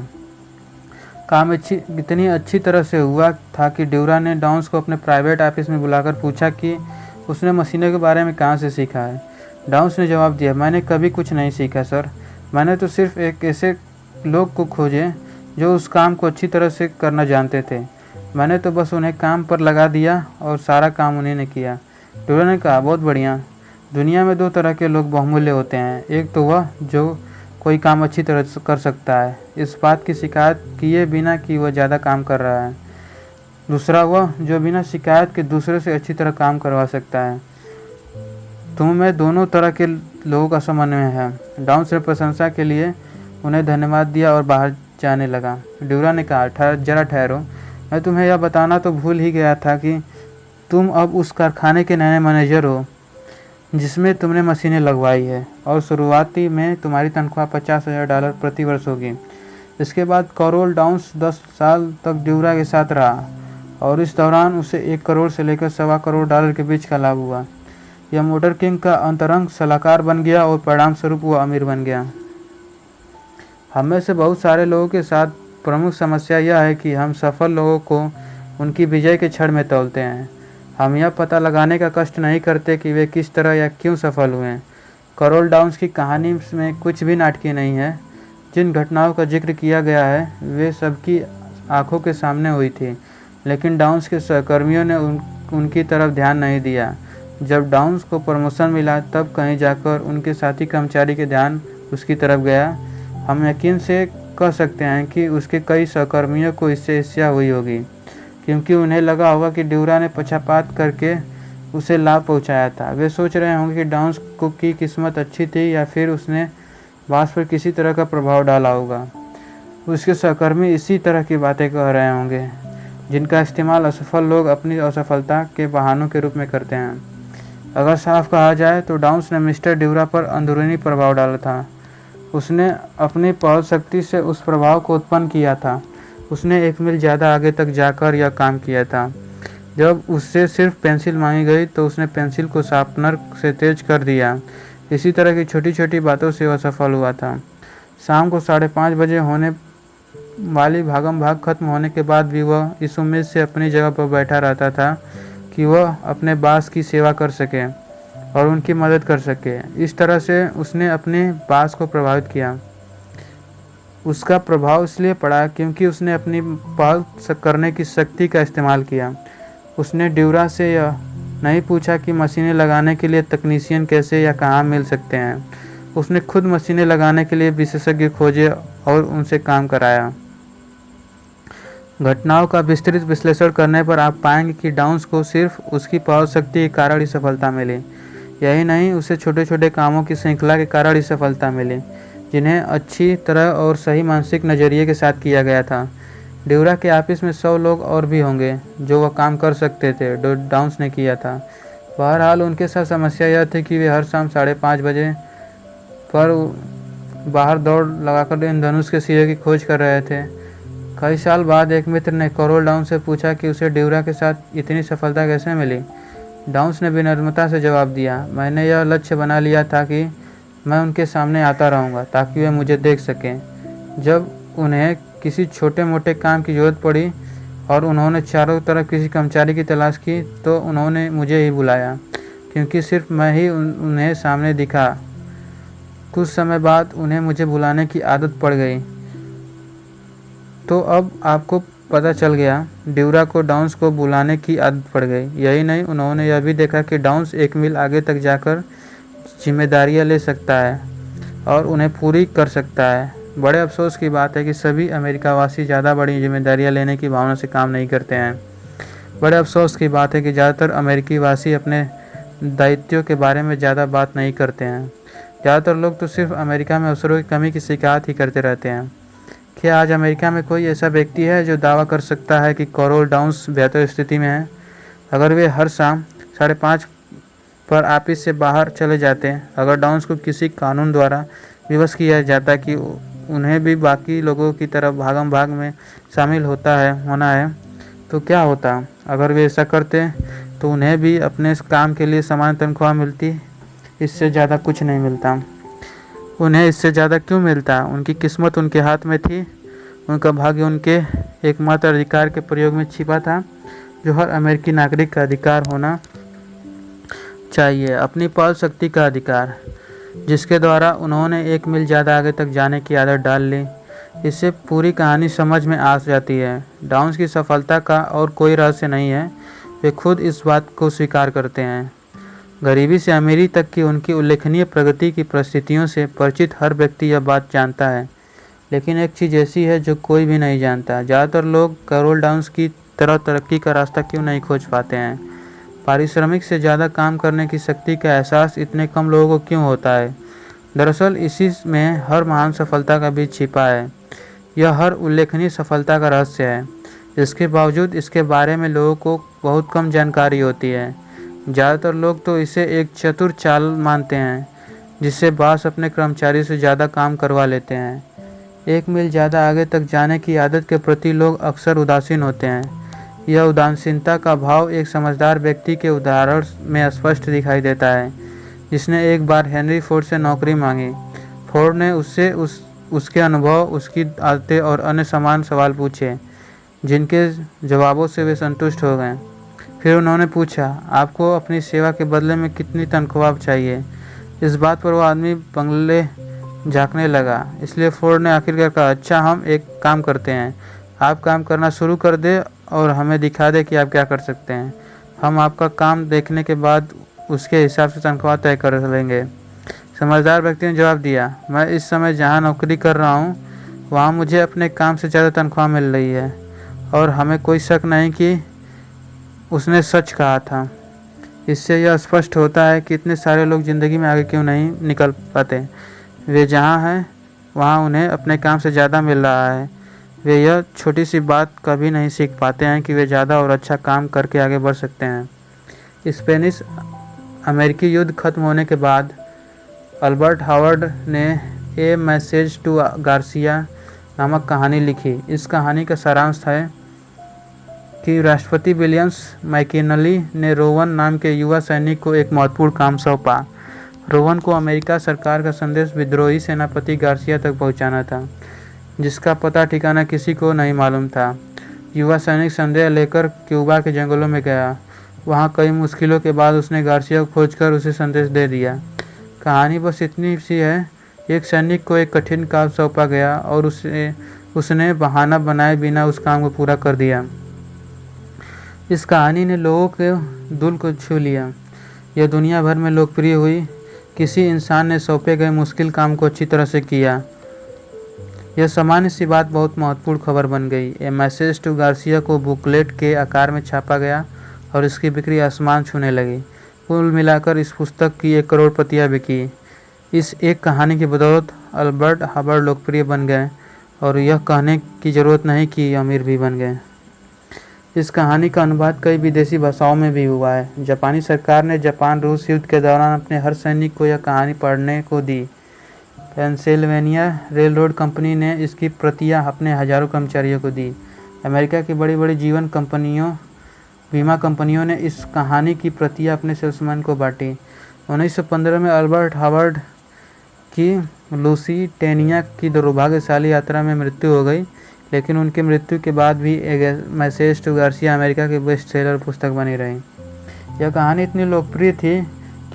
S1: काम इतनी अच्छी तरह से हुआ था कि ड्यूरा ने डाउन्स को अपने प्राइवेट ऑफिस में बुलाकर पूछा कि उसने मशीनों के बारे में कहाँ से सीखा है। डाउन्स ने जवाब दिया, मैंने कभी कुछ नहीं सीखा सर। मैंने तो सिर्फ एक ऐसे लोग को खोजे जो उस काम को अच्छी तरह से करना जानते थे। मैंने तो बस उन्हें काम पर लगा दिया और सारा काम उन्हीं ने किया। ड्यूरा ने कहा, बहुत बढ़िया। दुनिया में 2 तरह के लोग बहुमूल्य होते हैं। एक तो वह जो कोई काम अच्छी तरह से कर सकता है, इस बात की शिकायत किए बिना कि वह ज़्यादा काम कर रहा है। दूसरा वह जो बिना शिकायत के दूसरे से अच्छी तरह काम करवा सकता है। तुम में दोनों तरह के लोगों का समन्वय है। डाउन्स ने प्रशंसा के लिए उन्हें धन्यवाद दिया और बाहर जाने लगा। ड्यूरा ने कहा, जरा ठहरो, मैं तुम्हें यह बताना तो भूल ही गया था कि तुम अब उस कारखाने के नए मैनेजर हो जिसमें तुमने मशीनें लगवाई है और शुरुआती में तुम्हारी तनख्वाह $50,000 प्रति वर्ष होगी। इसके बाद करोल डाउन्स 10 साल तक ड्यूरा के साथ रहा और इस दौरान उसे 1 करोड़ से लेकर $1.25 करोड़ के बीच का लाभ हुआ। यह मोटर किंग का अंतरंग सलाहकार बन गया और परिणाम स्वरूप वह अमीर बन गया। हम में से बहुत सारे लोगों के साथ प्रमुख समस्या यह है कि हम सफल लोगों को उनकी विजय के क्षण में तौलते हैं। हम यह पता लगाने का कष्ट नहीं करते कि वे किस तरह या क्यों सफल हुए। करोल डाउन्स की कहानी में कुछ भी नाटकीय नहीं है। जिन घटनाओं का जिक्र किया गया है वे सबकी आंखों के सामने हुई थी, लेकिन डाउन्स के सहकर्मियों ने उनकी तरफ ध्यान नहीं दिया। जब डाउन्स को प्रमोशन मिला तब कहीं जाकर उनके साथी कर्मचारी के ध्यान उसकी तरफ गया। हम यकीन से कह सकते हैं कि उसके कई सहकर्मियों को इससे ईर्ष्या हुई होगी, क्योंकि उन्हें लगा होगा कि ड्यूरा ने पक्षपात करके उसे लाभ पहुंचाया था। वे सोच रहे होंगे कि डाउन्स की किस्मत अच्छी थी या फिर उसने बास पर किसी तरह का प्रभाव डाला होगा। उसके सहकर्मी इसी तरह की बातें कह रहे होंगे, जिनका इस्तेमाल असफल लोग अपनी असफलता के बहानों के रूप में करते हैं। अगर साफ कहा जाए तो डाउन्स ने मिस्टर ड्यूरा पर अंदरूनी प्रभाव डाला था। उसने अपनी पहल शक्ति से उस प्रभाव को उत्पन्न किया था। उसने 1 मील ज़्यादा आगे तक जाकर यह काम किया था। जब उससे सिर्फ पेंसिल मांगी गई तो उसने पेंसिल को शार्पनर से तेज कर दिया। इसी तरह की छोटी छोटी बातों से वह सफल हुआ था। शाम को 5:30 बजे होने वाली भागम भाग खत्म होने के बाद भी वह इस उम्मीद से अपनी जगह पर बैठा रहता था कि वह अपने बास की सेवा कर सके और उनकी मदद कर सके। इस तरह से उसने अपने बास को प्रभावित किया। उसका प्रभाव इसलिए पड़ा क्योंकि उसने अपनी पहल करने की शक्ति का इस्तेमाल किया। उसने ड्यूरा से यह नहीं पूछा कि मशीनें लगाने के लिए तकनीशियन कैसे या कहाँ मिल सकते हैं। उसने खुद मशीनें लगाने के लिए विशेषज्ञ खोजे और उनसे काम कराया। घटनाओं का विस्तृत विश्लेषण करने पर आप पाएंगे कि डाउन्स को सिर्फ उसकी पहल शक्ति के कारण ही सफलता मिली। यही नहीं, उसे छोटे छोटे कामों की श्रृंखला के कारण ही सफलता मिली, जिन्हें अच्छी तरह और सही मानसिक नज़रिए के साथ किया गया था। ड्यूरा के ऑफिस में 100 लोग और भी होंगे जो वह काम कर सकते थे जो डाउन्स ने किया था। बहरहाल उनके साथ समस्या यह थी कि वे हर शाम 5:30 बजे पर बाहर दौड़ लगाकर इंद्रधनुष के सिरे की खोज कर रहे थे। कई साल बाद एक मित्र ने कैरोल डाउन्स से पूछा कि उसे ड्यूरा के साथ इतनी सफलता कैसे मिली। डाउन्स ने विनम्रता से जवाब दिया, मैंने यह लक्ष्य बना लिया था कि मैं उनके सामने आता रहूँगा ताकि वे मुझे देख सकें। जब उन्हें किसी छोटे मोटे काम की ज़रूरत पड़ी और उन्होंने चारों तरफ किसी कर्मचारी की तलाश की तो उन्होंने मुझे ही बुलाया, क्योंकि सिर्फ मैं ही उन्हें सामने दिखा। कुछ समय बाद उन्हें मुझे बुलाने की आदत पड़ गई। तो अब आपको पता चल गया, ड्यूरा को डाउन्स को बुलाने की आदत पड़ गई। यही नहीं, उन्होंने यह भी देखा कि डाउन्स 1 मील आगे तक जाकर जिम्मेदारियां ले सकता है और उन्हें पूरी कर सकता है। बड़े अफसोस की बात है कि सभी अमेरिकावासी ज़्यादा बड़ी जिम्मेदारियां लेने की भावना से काम नहीं करते हैं। बड़े अफसोस की बात है कि ज़्यादातर अमेरिकी वासी अपने दायित्वों के बारे में ज़्यादा बात नहीं करते हैं। ज़्यादातर लोग तो सिर्फ अमेरिका में अवसरों की कमी की शिकायत ही करते रहते हैं। क्या आज अमेरिका में कोई ऐसा व्यक्ति है जो दावा कर सकता है कि कैरोल डाउन्स बेहतर स्थिति में है? अगर वे हर शाम 5:30 पर ऑफिस से बाहर चले जाते हैं, अगर डाउन्स को किसी कानून द्वारा विवश किया जाता कि उन्हें भी बाकी लोगों की तरह भागम भाग में शामिल होना है, तो क्या होता? अगर वे ऐसा करते तो उन्हें भी अपने काम के लिए समान तनख्वाह मिलती। इससे ज़्यादा कुछ नहीं मिलता। उन्हें इससे ज़्यादा क्यों मिलता? उनकी किस्मत उनके हाथ में थी। उनका भाग्य उनके एकमात्र अधिकार के प्रयोग में छिपा था, जो हर अमेरिकी नागरिक का अधिकार होना चाहिए, अपनी पहल शक्ति का अधिकार, जिसके द्वारा उन्होंने 1 मील ज़्यादा आगे तक जाने की आदत डाल ली। इससे पूरी कहानी समझ में आ जाती है। डाउन्स की सफलता का और कोई रहस्य नहीं है, वे खुद इस बात को स्वीकार करते हैं। गरीबी से अमीरी तक की उनकी उल्लेखनीय प्रगति की परिस्थितियों से परिचित हर व्यक्ति यह बात जानता है। लेकिन एक चीज़ ऐसी है जो कोई भी नहीं जानता, ज़्यादातर लोग कैरोल डाउन्स की तरह तरक्की का रास्ता क्यों नहीं खोज पाते हैं। पारिश्रमिक से ज़्यादा काम करने की शक्ति का एहसास इतने कम लोगों को क्यों होता है? दरअसल इसी में हर महान सफलता का बीज छिपा है। यह हर उल्लेखनीय सफलता का रहस्य है। इसके बावजूद इसके बारे में लोगों को बहुत कम जानकारी होती है। ज़्यादातर लोग तो इसे एक चतुर चाल मानते हैं, जिससे बॉस अपने कर्मचारी से ज़्यादा काम करवा लेते हैं। 1 मील ज़्यादा आगे तक जाने की आदत के प्रति लोग अक्सर उदासीन होते हैं। यह उदासीनता का भाव एक समझदार व्यक्ति के उदाहरण में स्पष्ट दिखाई देता है, जिसने एक बार हेनरी फोर्ड से नौकरी मांगी। फोर्ड ने उससे उसके अनुभव, उसकी आदतें और अन्य समान सवाल पूछे, जिनके जवाबों से वे संतुष्ट हो गए। फिर उन्होंने पूछा, आपको अपनी सेवा के बदले में कितनी तनख्वाह चाहिए? इस बात पर वह आदमी बंगले झाँकने लगा। इसलिए फोर्ड ने आखिरकार कहा, अच्छा, हम एक काम करते हैं, आप काम करना शुरू कर दें और हमें दिखा दें कि आप क्या कर सकते हैं। हम आपका काम देखने के बाद उसके हिसाब से तनख्वाह तय कर लेंगे। समझदार व्यक्ति ने जवाब दिया, मैं इस समय जहाँ नौकरी कर रहा हूँ वहाँ मुझे अपने काम से ज़्यादा तनख्वाह मिल रही है। और हमें कोई शक नहीं कि उसने सच कहा था। इससे यह स्पष्ट होता है कि इतने सारे लोग ज़िंदगी में आगे क्यों नहीं निकल पाते। वे जहाँ हैं वहाँ उन्हें अपने काम से ज़्यादा मिल रहा है। वे यह छोटी सी बात कभी नहीं सीख पाते हैं कि वे ज़्यादा और अच्छा काम करके आगे बढ़ सकते हैं। स्पेनिश अमेरिकी युद्ध खत्म होने के बाद अल्बर्ट हावर्ड ने ए मैसेज टू गार्सिया नामक कहानी लिखी। इस कहानी का सारांश है कि राष्ट्रपति विलियम्स मैकिनली ने रोवन नाम के युवा सैनिक को एक महत्वपूर्ण काम सौंपा। रोवन को अमेरिका सरकार का संदेश विद्रोही सेनापति गार्सिया तक पहुंचाना था, जिसका पता ठिकाना किसी को नहीं मालूम था। युवा सैनिक संदेश लेकर क्यूबा के जंगलों में गया। वहां कई मुश्किलों के बाद उसने गार्सिया को खोजकर उसे संदेश दे दिया। कहानी बस इतनी सी है, एक सैनिक को एक कठिन काम सौंपा गया और उसने बहाना बनाए बिना उस काम को पूरा कर दिया। इस कहानी ने लोगों के दिल को छू लिया। यह दुनिया भर में लोकप्रिय हुई। किसी इंसान ने सौंपे गए मुश्किल काम को अच्छी तरह से किया। यह सामान्य सी बात बहुत महत्वपूर्ण खबर बन गई। ए मैसेज टू गार्सिया को बुकलेट के आकार में छापा गया और इसकी बिक्री आसमान छूने लगी। कुल मिलाकर इस पुस्तक की 1 करोड़ प्रतियां बिकी। इस एक कहानी की बदौलत अल्बर्ट हावर्ड लोकप्रिय बन गए और यह कहने की ज़रूरत नहीं कि अमीर भी बन गए। इस कहानी का अनुवाद कई विदेशी भाषाओं में भी हुआ है। जापानी सरकार ने जापान रूस युद्ध के दौरान अपने हर सैनिक को यह कहानी पढ़ने को दी। पेंसिल्वेनिया रेलरोड कंपनी ने इसकी प्रतियां अपने हजारों कर्मचारियों को दी। अमेरिका की बड़ी बड़ी बीमा कंपनियों ने इस कहानी की प्रतियां अपने सेल्समैन को बांटी। 1915 में अल्बर्ट हावर्ड की लुसीटेनिया की दुर्भाग्यशाली यात्रा में मृत्यु हो गई, लेकिन उनकी मृत्यु के बाद भी एक मैसेज टू गार्सिया अमेरिका की बेस्ट सेलर पुस्तक बनी रही। यह कहानी इतनी लोकप्रिय थी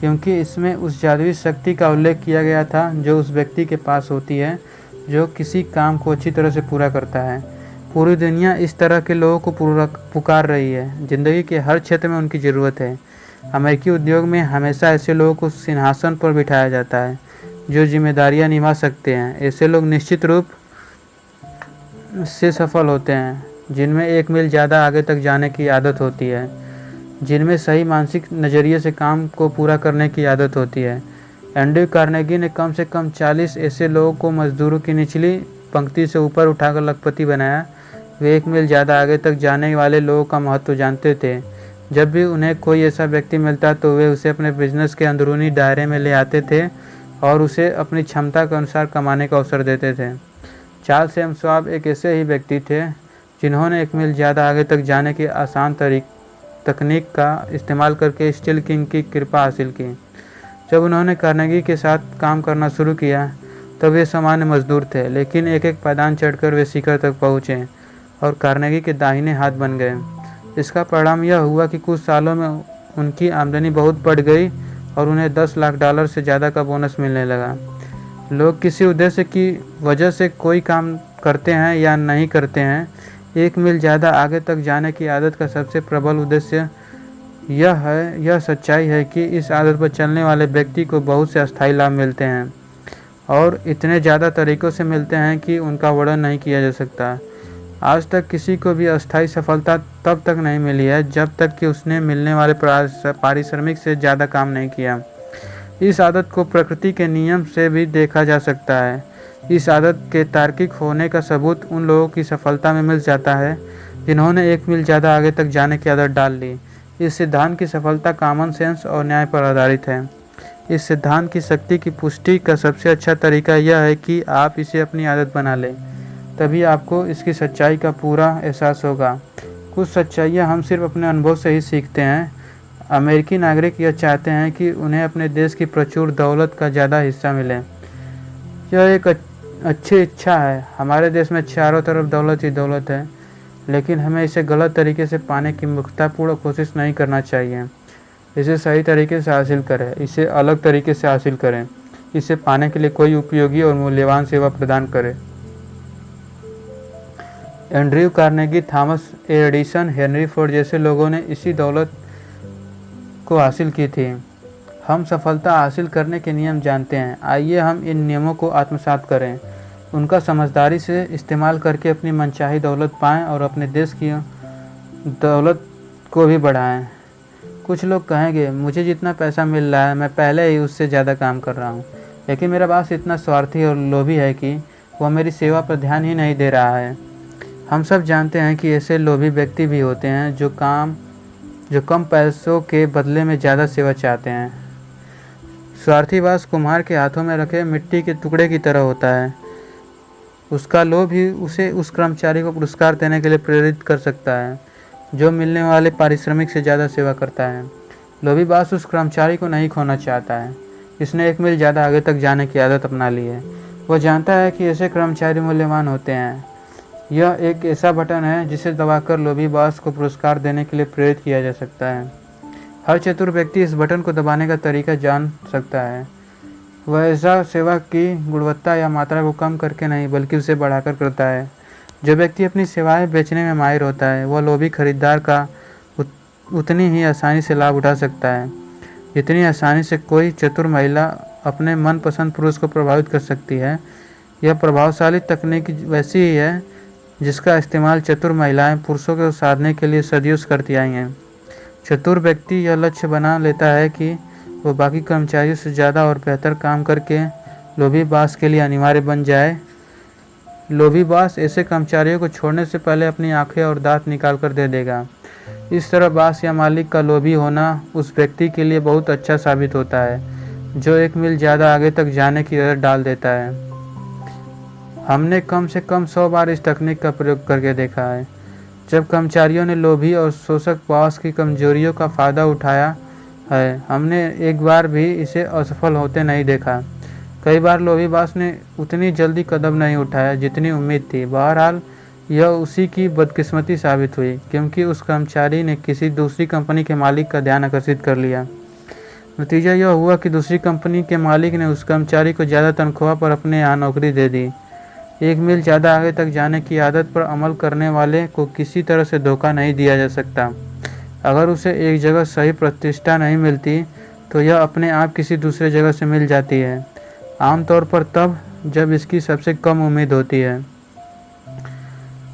S1: क्योंकि इसमें उस जादुई शक्ति का उल्लेख किया गया था जो उस व्यक्ति के पास होती है जो किसी काम को अच्छी तरह से पूरा करता है। पूरी दुनिया इस तरह के लोगों को पुकार रही है। ज़िंदगी के हर क्षेत्र में उनकी ज़रूरत है। अमेरिकी उद्योग में हमेशा ऐसे लोगों को सिंहासन पर बिठाया जाता है जो जिम्मेदारियां निभा सकते हैं। ऐसे लोग निश्चित रूप से सफल होते हैं, जिनमें 1 मील ज़्यादा आगे तक जाने की आदत होती है, जिनमें सही मानसिक नज़रिए से काम को पूरा करने की आदत होती है। एंड्रयू कार्नेगी ने कम से कम 40 ऐसे लोगों को मजदूरों की निचली पंक्ति से ऊपर उठाकर लखपति बनाया। वे 1 मील ज़्यादा आगे तक जाने वाले लोगों का महत्व जानते थे। जब भी उन्हें कोई ऐसा व्यक्ति मिलता तो वे उसे अपने बिजनेस के अंदरूनी दायरे में ले आते थे और उसे अपनी क्षमता के अनुसार कमाने का अवसर देते थे। चार्ल्स एम श्वाब एक ऐसे ही व्यक्ति थे जिन्होंने 1 मील ज़्यादा आगे तक जाने की आसान तकनीक का इस्तेमाल करके स्टील किंग की कृपा हासिल की। जब उन्होंने कार्नेगी के साथ काम करना शुरू किया तब वे सामान्य मजदूर थे, लेकिन एक एक पायदान चढ़कर वे शिखर तक पहुँचे और कार्नेगी के दाहिने हाथ बन गए। इसका परिणाम यह हुआ कि कुछ सालों में उनकी आमदनी बहुत बढ़ गई और उन्हें $10 लाख से ज़्यादा का बोनस मिलने लगा। लोग किसी उद्देश्य की वजह से कोई काम करते हैं या नहीं करते हैं, 1 मील ज़्यादा आगे तक जाने की आदत का सबसे प्रबल उद्देश्य यह सच्चाई है कि इस आदत पर चलने वाले व्यक्ति को बहुत से अस्थायी लाभ मिलते हैं और इतने ज़्यादा तरीक़ों से मिलते हैं कि उनका वर्णन नहीं किया जा सकता। आज तक किसी को भी अस्थायी सफलता तब तक नहीं मिली है जब तक कि उसने मिलने वाले पारिश्रमिक से ज़्यादा काम नहीं किया। इस आदत को प्रकृति के नियम से भी देखा जा सकता है। इस आदत के तार्किक होने का सबूत उन लोगों की सफलता में मिल जाता है जिन्होंने 1 मील ज़्यादा आगे तक जाने की आदत डाल ली। इस सिद्धांत की सफलता कॉमन सेंस और न्याय पर आधारित है। इस सिद्धांत की शक्ति की पुष्टि का सबसे अच्छा तरीका यह है कि आप इसे अपनी आदत बना लें, तभी आपको इसकी सच्चाई का पूरा एहसास होगा। कुछ सच्चाइयाँ हम सिर्फ अपने अनुभव से ही सीखते हैं। अमेरिकी नागरिक यह चाहते हैं कि उन्हें अपने देश की प्रचुर दौलत का ज़्यादा हिस्सा मिले। यह एक अच्छी इच्छा है। हमारे देश में चारों तरफ दौलत ही दौलत है, लेकिन हमें इसे गलत तरीके से पाने की मूर्खतापूर्ण कोशिश नहीं करना चाहिए। इसे सही तरीके से हासिल करें, इसे अलग तरीके से हासिल करें, इसे पाने के लिए कोई उपयोगी और मूल्यवान सेवा प्रदान करें। Andrew Carnegie, Thomas Edison, Henry Ford जैसे लोगों ने इसी दौलत को हासिल की थी। हम सफलता हासिल करने के नियम जानते हैं। आइए हम इन नियमों को आत्मसात करें, उनका समझदारी से इस्तेमाल करके अपनी मनचाही दौलत पाएं और अपने देश की दौलत को भी बढ़ाएं। कुछ लोग कहेंगे, मुझे जितना पैसा मिल रहा है मैं पहले ही उससे ज़्यादा काम कर रहा हूँ, लेकिन मेरा बॉस इतना स्वार्थी और लोभी है कि वह मेरी सेवा पर ध्यान ही नहीं दे रहा है। हम सब जानते हैं कि ऐसे लोभी व्यक्ति भी होते हैं जो कम पैसों के बदले में ज़्यादा सेवा चाहते हैं। स्वार्थी बॉस कुम्हार के हाथों में रखे मिट्टी के टुकड़े की तरह होता है। उसका लोभ ही उसे उस कर्मचारी को पुरस्कार देने के लिए प्रेरित कर सकता है जो मिलने वाले पारिश्रमिक से ज़्यादा सेवा करता है। लोभी बॉस उस कर्मचारी को नहीं खोना चाहता है। इसने एक मील ज़्यादा आगे तक जाने की आदत अपना ली है। वह जानता है कि ऐसे कर्मचारी मूल्यवान होते हैं। यह एक ऐसा बटन है जिसे दबाकर लोभी बॉस को पुरस्कार देने के लिए प्रेरित किया जा सकता है। हर चतुर व्यक्ति इस बटन को दबाने का तरीका जान सकता है। वह ऐसा सेवा की गुणवत्ता या मात्रा को कम करके नहीं बल्कि उसे बढ़ाकर करता है। जो व्यक्ति अपनी सेवाएं बेचने में माहिर होता है वह लोभी खरीदार का उतनी ही आसानी से लाभ उठा सकता है जितनी आसानी से कोई चतुर महिला अपने मनपसंद पुरुष को प्रभावित कर सकती है। यह प्रभावशाली तकनीक वैसी ही है जिसका इस्तेमाल चतुर महिलाएं पुरुषों को साधने के लिए सदियों से करती आई हैं। चतुर व्यक्ति यह लक्ष्य बना लेता है कि वह बाकी कर्मचारियों से ज़्यादा और बेहतर काम करके लोभी बॉस के लिए अनिवार्य बन जाए। लोभी बॉस ऐसे कर्मचारियों को छोड़ने से पहले अपनी आंखें और दांत निकाल कर दे देगा। इस तरह बॉस या मालिक का लोभी होना उस व्यक्ति के लिए बहुत अच्छा साबित होता है जो एक मील ज़्यादा आगे तक जाने की आदत डाल देता है। हमने कम से कम 100 बार इस तकनीक का प्रयोग करके देखा है। जब कर्मचारियों ने लोभी और शोषक बॉस की कमजोरियों का फ़ायदा उठाया है, हमने एक बार भी इसे असफल होते नहीं देखा। कई बार लोभी बॉस ने उतनी जल्दी कदम नहीं उठाया जितनी उम्मीद थी। बहरहाल यह उसी की बदकिस्मती साबित हुई क्योंकि उस कर्मचारी ने किसी दूसरी कंपनी के मालिक का ध्यान आकर्षित कर लिया। नतीजा यह हुआ कि दूसरी कंपनी के मालिक ने उस कर्मचारी को ज़्यादा तनख्वाह पर अपने यहाँ नौकरी दे दी। एक मील ज़्यादा आगे तक जाने की आदत पर अमल करने वाले को किसी तरह से धोखा नहीं दिया जा सकता। अगर उसे एक जगह सही प्रतिष्ठा नहीं मिलती तो यह अपने आप किसी दूसरे जगह से मिल जाती है, आमतौर पर तब जब इसकी सबसे कम उम्मीद होती है।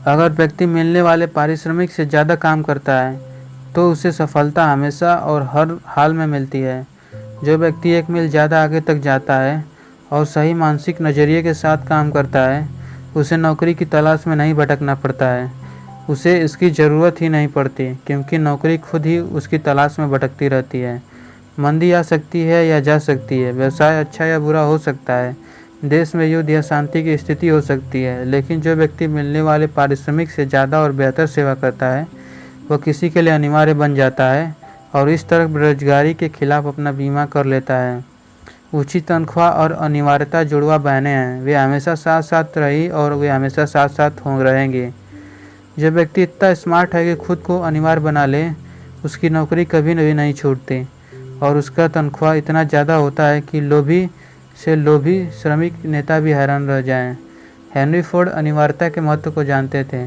S1: अगर व्यक्ति मिलने वाले पारिश्रमिक से ज़्यादा काम करता है तो उसे सफलता हमेशा और हर हाल में मिलती है। जो व्यक्ति एक मील ज़्यादा आगे तक जाता है और सही मानसिक नज़रिए के साथ काम करता है उसे नौकरी की तलाश में नहीं भटकना पड़ता है। उसे इसकी ज़रूरत ही नहीं पड़ती क्योंकि नौकरी खुद ही उसकी तलाश में भटकती रहती है। मंदी आ सकती है या जा सकती है, व्यवसाय अच्छा या बुरा हो सकता है, देश में युद्ध या शांति की स्थिति हो सकती है, लेकिन जो व्यक्ति मिलने वाले पारिश्रमिक से ज़्यादा और बेहतर सेवा करता है वह किसी के लिए अनिवार्य बन जाता है और इस तरह बेरोजगारी के खिलाफ अपना बीमा कर लेता है। ऊंची तनख्वाह और अनिवार्यता जुड़वा बहनें हैं, वे हमेशा साथ साथ रही और वे हमेशा साथ साथ हो रहेंगे। जब व्यक्ति इतना स्मार्ट है कि खुद को अनिवार्य बना ले, उसकी नौकरी कभी भी नहीं छूटती और उसका तनख्वाह इतना ज़्यादा होता है कि लोभी से लोभी श्रमिक नेता भी हैरान रह जाएं। हेनरी फोर्ड अनिवार्यता के महत्व को जानते थे।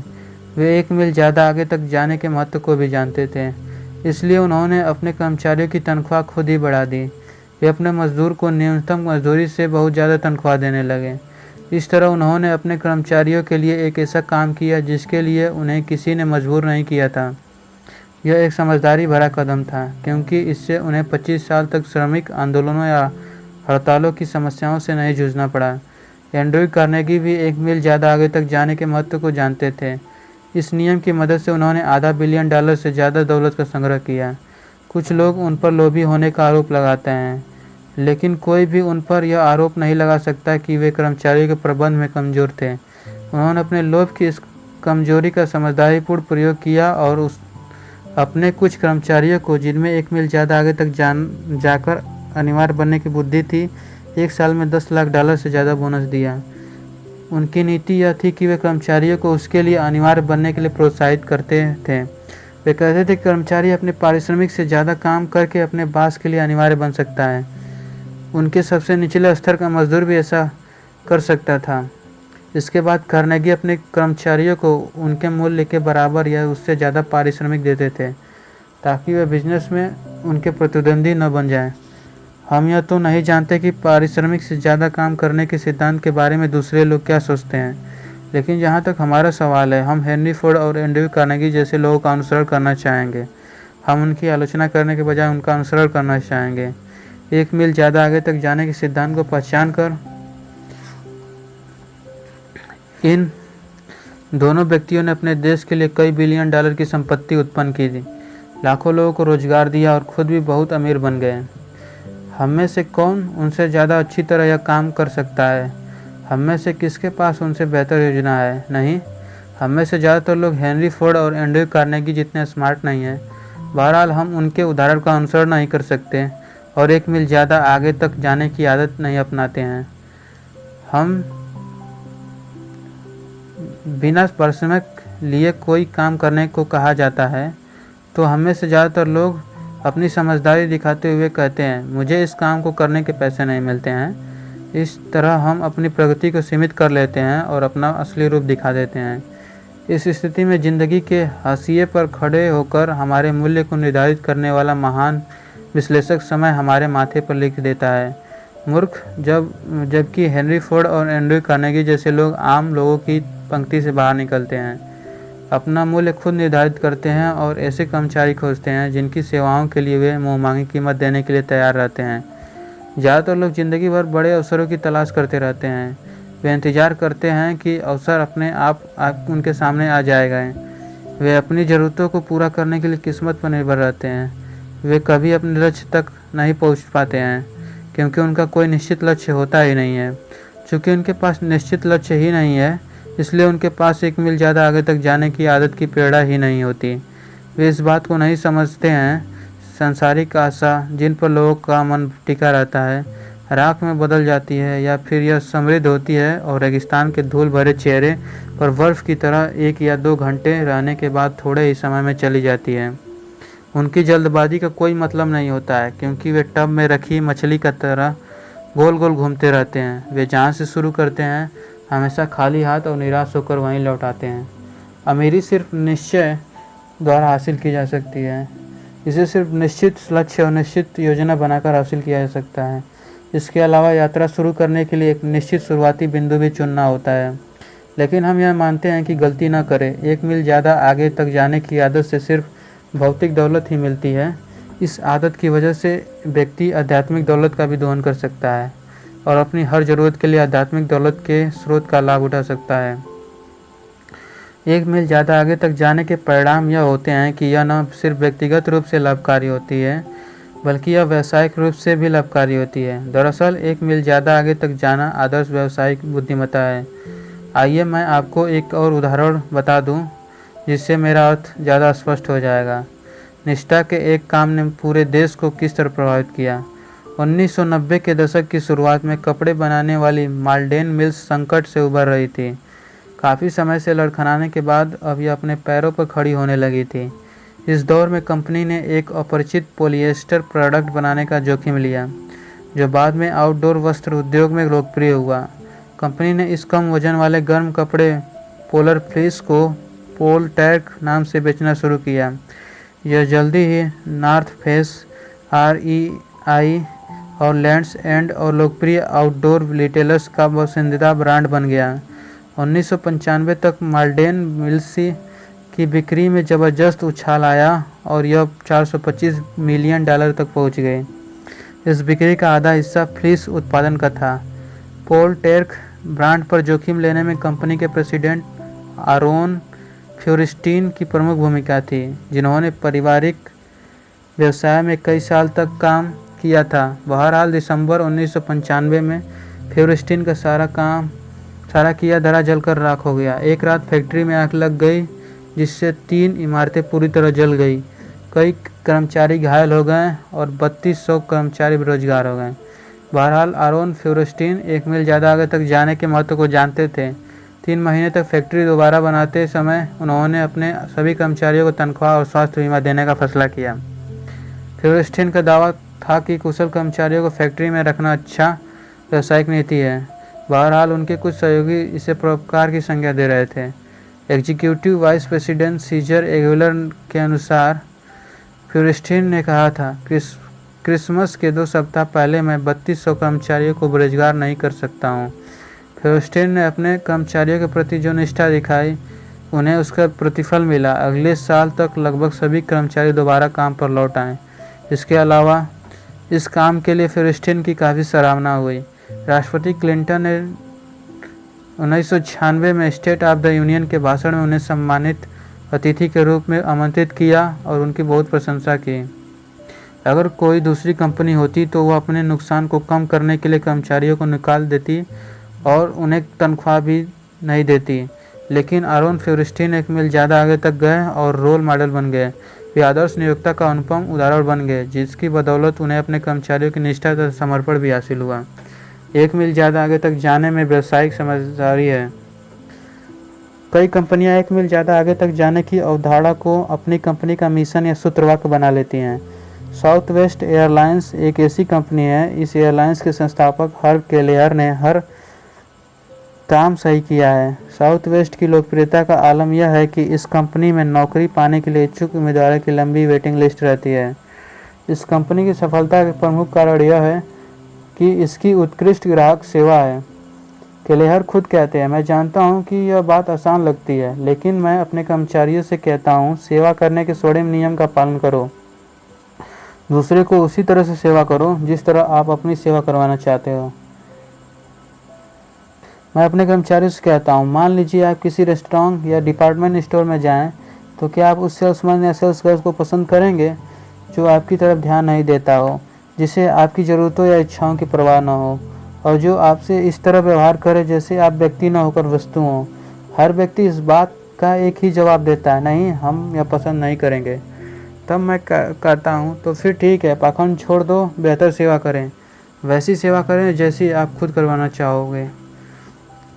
S1: वे एक मील ज़्यादा आगे तक जाने के महत्व को भी जानते थे, इसलिए उन्होंने अपने कर्मचारियों की तनख्वाह खुद ही बढ़ा दी। वे अपने मजदूर को न्यूनतम मजदूरी से बहुत ज़्यादा तनख्वाह देने लगे। इस तरह उन्होंने अपने कर्मचारियों के लिए एक ऐसा काम किया जिसके लिए उन्हें किसी ने मजबूर नहीं किया था। यह एक समझदारी भरा कदम था क्योंकि इससे उन्हें 25 साल तक श्रमिक आंदोलनों या हड़तालों की समस्याओं से नहीं जूझना पड़ा। एंड्रयू कार्नेगी भी एक मील ज़्यादा आगे तक जाने के महत्व को जानते थे। इस नियम की मदद से उन्होंने $500 बिलियन से ज़्यादा दौलत का संग्रह किया। कुछ लोग उन पर लोभी होने का आरोप लगाते हैं, लेकिन कोई भी उन पर यह आरोप नहीं लगा सकता कि वे कर्मचारियों के प्रबंध में कमज़ोर थे। उन्होंने अपने लोभ की इस कमजोरी का समझदारीपूर्ण प्रयोग किया और अपने कुछ कर्मचारियों को, जिनमें एक मील ज़्यादा आगे तक जाकर अनिवार्य बनने की बुद्धि थी, 1 साल में $10 लाख से ज़्यादा बोनस दिया। उनकी नीति यह थी कि वे कर्मचारियों को उसके लिए अनिवार्य बनने के लिए प्रोत्साहित करते थे। वे कहते थे कि कर्मचारी अपने पारिश्रमिक से ज़्यादा काम करके अपने बॉस के लिए अनिवार्य बन सकता है। उनके सबसे निचले स्तर का मजदूर भी ऐसा कर सकता था। इसके बाद कार्नेगी अपने कर्मचारियों को उनके मूल्य के बराबर या उससे ज़्यादा पारिश्रमिक देते थे ताकि वे बिजनेस में उनके प्रतिद्वंदी न बन जाएं। हम यह तो नहीं जानते कि पारिश्रमिक से ज़्यादा काम करने के सिद्धांत के बारे में दूसरे लोग क्या सोचते हैं, लेकिन जहाँ तक हमारा सवाल है, हम हेनरी फोर्ड और एंड्रयू कार्नेगी जैसे लोगों का अनुसरण करना चाहेंगे। हम उनकी आलोचना करने के बजाय उनका अनुसरण करना चाहेंगे। एक मील ज़्यादा आगे तक जाने के सिद्धांत को पहचान कर इन दोनों व्यक्तियों ने अपने देश के लिए कई बिलियन डॉलर की संपत्ति उत्पन्न की थी, लाखों लोगों को रोजगार दिया और खुद भी बहुत अमीर बन गए। हम में से कौन उनसे ज़्यादा अच्छी तरह यह काम कर सकता है? हम में से किसके पास उनसे बेहतर योजना है? नहीं, हम में से ज़्यादातर लोग हेनरी फोर्ड और एंड्रयू कार्नेगी जितने स्मार्ट नहीं हैं। बहरहाल, हम उनके उदाहरण का अनुसरण नहीं कर सकते और एक मील ज़्यादा आगे तक जाने की आदत नहीं अपनाते हैं। हम बिना पारिश्रमिक लिए कोई काम करने को कहा जाता है तो हम में से ज़्यादातर लोग अपनी समझदारी दिखाते हुए कहते हैं, मुझे इस काम को करने के पैसे नहीं मिलते हैं। इस तरह हम अपनी प्रगति को सीमित कर लेते हैं और अपना असली रूप दिखा देते हैं। इस स्थिति में ज़िंदगी के हाशिए पर खड़े होकर हमारे मूल्य को निर्धारित करने वाला महान विश्लेषक समय हमारे माथे पर लिख देता है, मूर्ख। जबकि हेनरी फोर्ड और एंड्रयू कार्नेगी जैसे लोग आम लोगों की पंक्ति से बाहर निकलते हैं, अपना मूल्य खुद निर्धारित करते हैं और ऐसे कर्मचारी खोजते हैं जिनकी सेवाओं के लिए वे मुँहमांगी कीमत देने के लिए तैयार रहते हैं। ज़्यादातर लोग ज़िंदगी भर बड़े अवसरों की तलाश करते रहते हैं। वे इंतज़ार करते हैं कि अवसर अपने आप उनके सामने आ जाएगा। वे अपनी ज़रूरतों को पूरा करने के लिए किस्मत पर निर्भर रहते हैं। वे कभी अपने लक्ष्य तक नहीं पहुंच पाते हैं क्योंकि उनका कोई निश्चित लक्ष्य होता ही नहीं है। चूँकि उनके पास निश्चित लक्ष्य ही नहीं है, इसलिए उनके पास एक मील ज़्यादा आगे तक जाने की आदत की प्रेरणा ही नहीं होती। वे इस बात को नहीं समझते हैं, सांसारिक आशा जिन पर लोगों का मन टिका रहता है, राख में बदल जाती है या फिर यह समृद्ध होती है और रेगिस्तान के धूल भरे चेहरे पर बर्फ़ की तरह 1 या 2 घंटे रहने के बाद थोड़े ही समय में चली जाती है। उनकी जल्दबाजी का कोई मतलब नहीं होता है क्योंकि वे टब में रखी मछली की तरह गोल गोल घूमते रहते हैं। वे जहाँ से शुरू करते हैं हमेशा खाली हाथ और निराश होकर वहीं लौट आते हैं। अमीरी सिर्फ निश्चय द्वारा हासिल की जा सकती है। इसे सिर्फ निश्चित लक्ष्य और निश्चित योजना बनाकर हासिल किया जा सकता है। इसके अलावा यात्रा शुरू करने के लिए एक निश्चित शुरुआती बिंदु भी चुनना होता है। लेकिन हम यह मानते हैं कि गलती न करें। 1 मील ज़्यादा आगे तक जाने की आदत से सिर्फ भौतिक दौलत ही मिलती है। इस आदत की वजह से व्यक्ति आध्यात्मिक दौलत का भी दोहन कर सकता है और अपनी हर ज़रूरत के लिए आध्यात्मिक दौलत के स्रोत का लाभ उठा सकता है। 1 मील ज़्यादा आगे तक जाने के परिणाम यह होते हैं कि यह न सिर्फ व्यक्तिगत रूप से लाभकारी होती है बल्कि यह व्यावसायिक रूप से भी लाभकारी होती है। दरअसल 1 मील ज़्यादा आगे तक जाना आदर्श व्यावसायिक बुद्धिमत्ता है। आइए मैं आपको एक और उदाहरण बता दूं जिससे मेरा अर्थ ज़्यादा स्पष्ट हो जाएगा। निष्ठा के एक काम ने पूरे देश को किस तरह प्रभावित किया। 1990 के दशक की शुरुआत में कपड़े बनाने वाली माल्डेन मिल्स संकट से उभर रही थी। काफ़ी समय से लड़खड़ाने के बाद अब यह अपने पैरों पर खड़ी होने लगी थी। इस दौर में कंपनी ने एक अपरिचित पॉलिएस्टर प्रोडक्ट बनाने का जोखिम लिया जो बाद में आउटडोर वस्त्र उद्योग में लोकप्रिय हुआ। कंपनी ने इस कम वजन वाले गर्म कपड़े पोलर फ्लीस को पोलटैक नाम से बेचना शुरू किया। यह जल्दी ही नॉर्थ फेस, REI और लैंड्स एंड और लोकप्रिय आउटडोर रिटेलर्स का पसंदीदा ब्रांड बन गया। 1995 तक माल्डेन मिल्स की बिक्री में ज़बरदस्त उछाल आया और यह $425 मिलियन तक पहुंच गए। इस बिक्री का आधा हिस्सा फ्लीस उत्पादन का था। पोलटैक ब्रांड पर जोखिम लेने में कंपनी के प्रेसिडेंट आरोन फ्योरिस्टीन की प्रमुख भूमिका थी, जिन्होंने पारिवारिक व्यवसाय में कई साल तक काम किया था। बहरहाल दिसंबर 1995 में फ्योरिस्टीन का सारा किया धरा जलकर राख हो गया। एक रात फैक्ट्री में आग लग गई जिससे 3 इमारतें पूरी तरह जल गई। कई कर्मचारी घायल हो गए और 3200 कर्मचारी बेरोजगार हो गए। बहरहाल आरोन फ्योरिस्टीन 1 मील ज़्यादा आगे तक जाने के महत्व को जानते थे। 3 महीने तक फैक्ट्री दोबारा बनाते समय उन्होंने अपने सभी कर्मचारियों को तनख्वाह और स्वास्थ्य बीमा देने का फैसला किया। फ्योरिस्टीन का दावा था कि कुशल कर्मचारियों को फैक्ट्री में रखना अच्छा व्यावसायिक नीति है। बहरहाल उनके कुछ सहयोगी इसे परोपकार की संज्ञा दे रहे थे। एग्जीक्यूटिव वाइस प्रेसिडेंट सीजर एगुलर के अनुसार फ्योरिस्टीन ने कहा था, क्रिसमस के 2 सप्ताह पहले मैं 3200 कर्मचारियों को बेरोजगार नहीं कर सकता हूँ। फेउस्टीन ने अपने कर्मचारियों के प्रति जो निष्ठा दिखाई, उन्हें उसका प्रतिफल मिला। अगले साल तक लगभग सभी कर्मचारी दोबारा काम पर लौट आए। इसके अलावा इस काम के लिए फेउस्टीन की काफ़ी सराहना हुई। राष्ट्रपति क्लिंटन ने 1996 में स्टेट ऑफ द यूनियन के भाषण में उन्हें सम्मानित अतिथि के रूप में आमंत्रित किया और उनकी बहुत प्रशंसा की। अगर कोई दूसरी कंपनी होती तो वह अपने नुकसान को कम करने के लिए कर्मचारियों को निकाल देती और उन्हें तनख्वाह भी नहीं देती, लेकिन आरोन फेउस्टीन एक मील ज़्यादा आगे तक गए और रोल मॉडल बन गए। वे आदर्श नियोक्ता का अनुपम उदाहरण बन गए, जिसकी बदौलत उन्हें अपने कर्मचारियों की निष्ठा तथा समर्पण भी हासिल हुआ। 1 मील ज़्यादा आगे तक जाने में व्यावसायिक समझदारी है। कई कंपनियां 1 मील ज़्यादा आगे तक जाने की अवधारणा को अपनी कंपनी का मिशन या सूत्रवाक्य बना लेती हैं। साउथ वेस्ट एयरलाइंस एक ऐसी कंपनी है। इस एयरलाइंस के संस्थापक हर्ब केलेयर ने हर काम सही किया है। साउथ वेस्ट की लोकप्रियता का आलम यह है कि इस कंपनी में नौकरी पाने के लिए इच्छुक उम्मीदवारों की लंबी वेटिंग लिस्ट रहती है। इस कंपनी की सफलता का प्रमुख कारण यह है कि इसकी उत्कृष्ट ग्राहक सेवा है। केलेहर खुद कहते हैं, मैं जानता हूं कि यह बात आसान लगती है, लेकिन मैं अपने कर्मचारियों से कहता हूं, सेवा करने के स्वयं नियम का पालन करो। दूसरे को उसी तरह से सेवा करो जिस तरह आप अपनी सेवा करवाना चाहते हो। मैं अपने कर्मचारियों से कहता हूं, मान लीजिए आप किसी रेस्टोरेंट या डिपार्टमेंट स्टोर में जाएं, तो क्या आप उस सेल्समैन या सेल्स गर्ल को पसंद करेंगे जो आपकी तरफ ध्यान नहीं देता हो, जिसे आपकी ज़रूरतों या इच्छाओं की परवाह न हो, और जो आपसे इस तरह व्यवहार करे जैसे आप व्यक्ति न होकर वस्तु हो? हर व्यक्ति इस बात का एक ही जवाब देता है, नहीं, हम यह पसंद नहीं करेंगे। तब मैं कहता हूँ, तो फिर ठीक है, पाखंड छोड़ दो, बेहतर सेवा करें, वैसी सेवा करें जैसी आप खुद करवाना चाहोगे।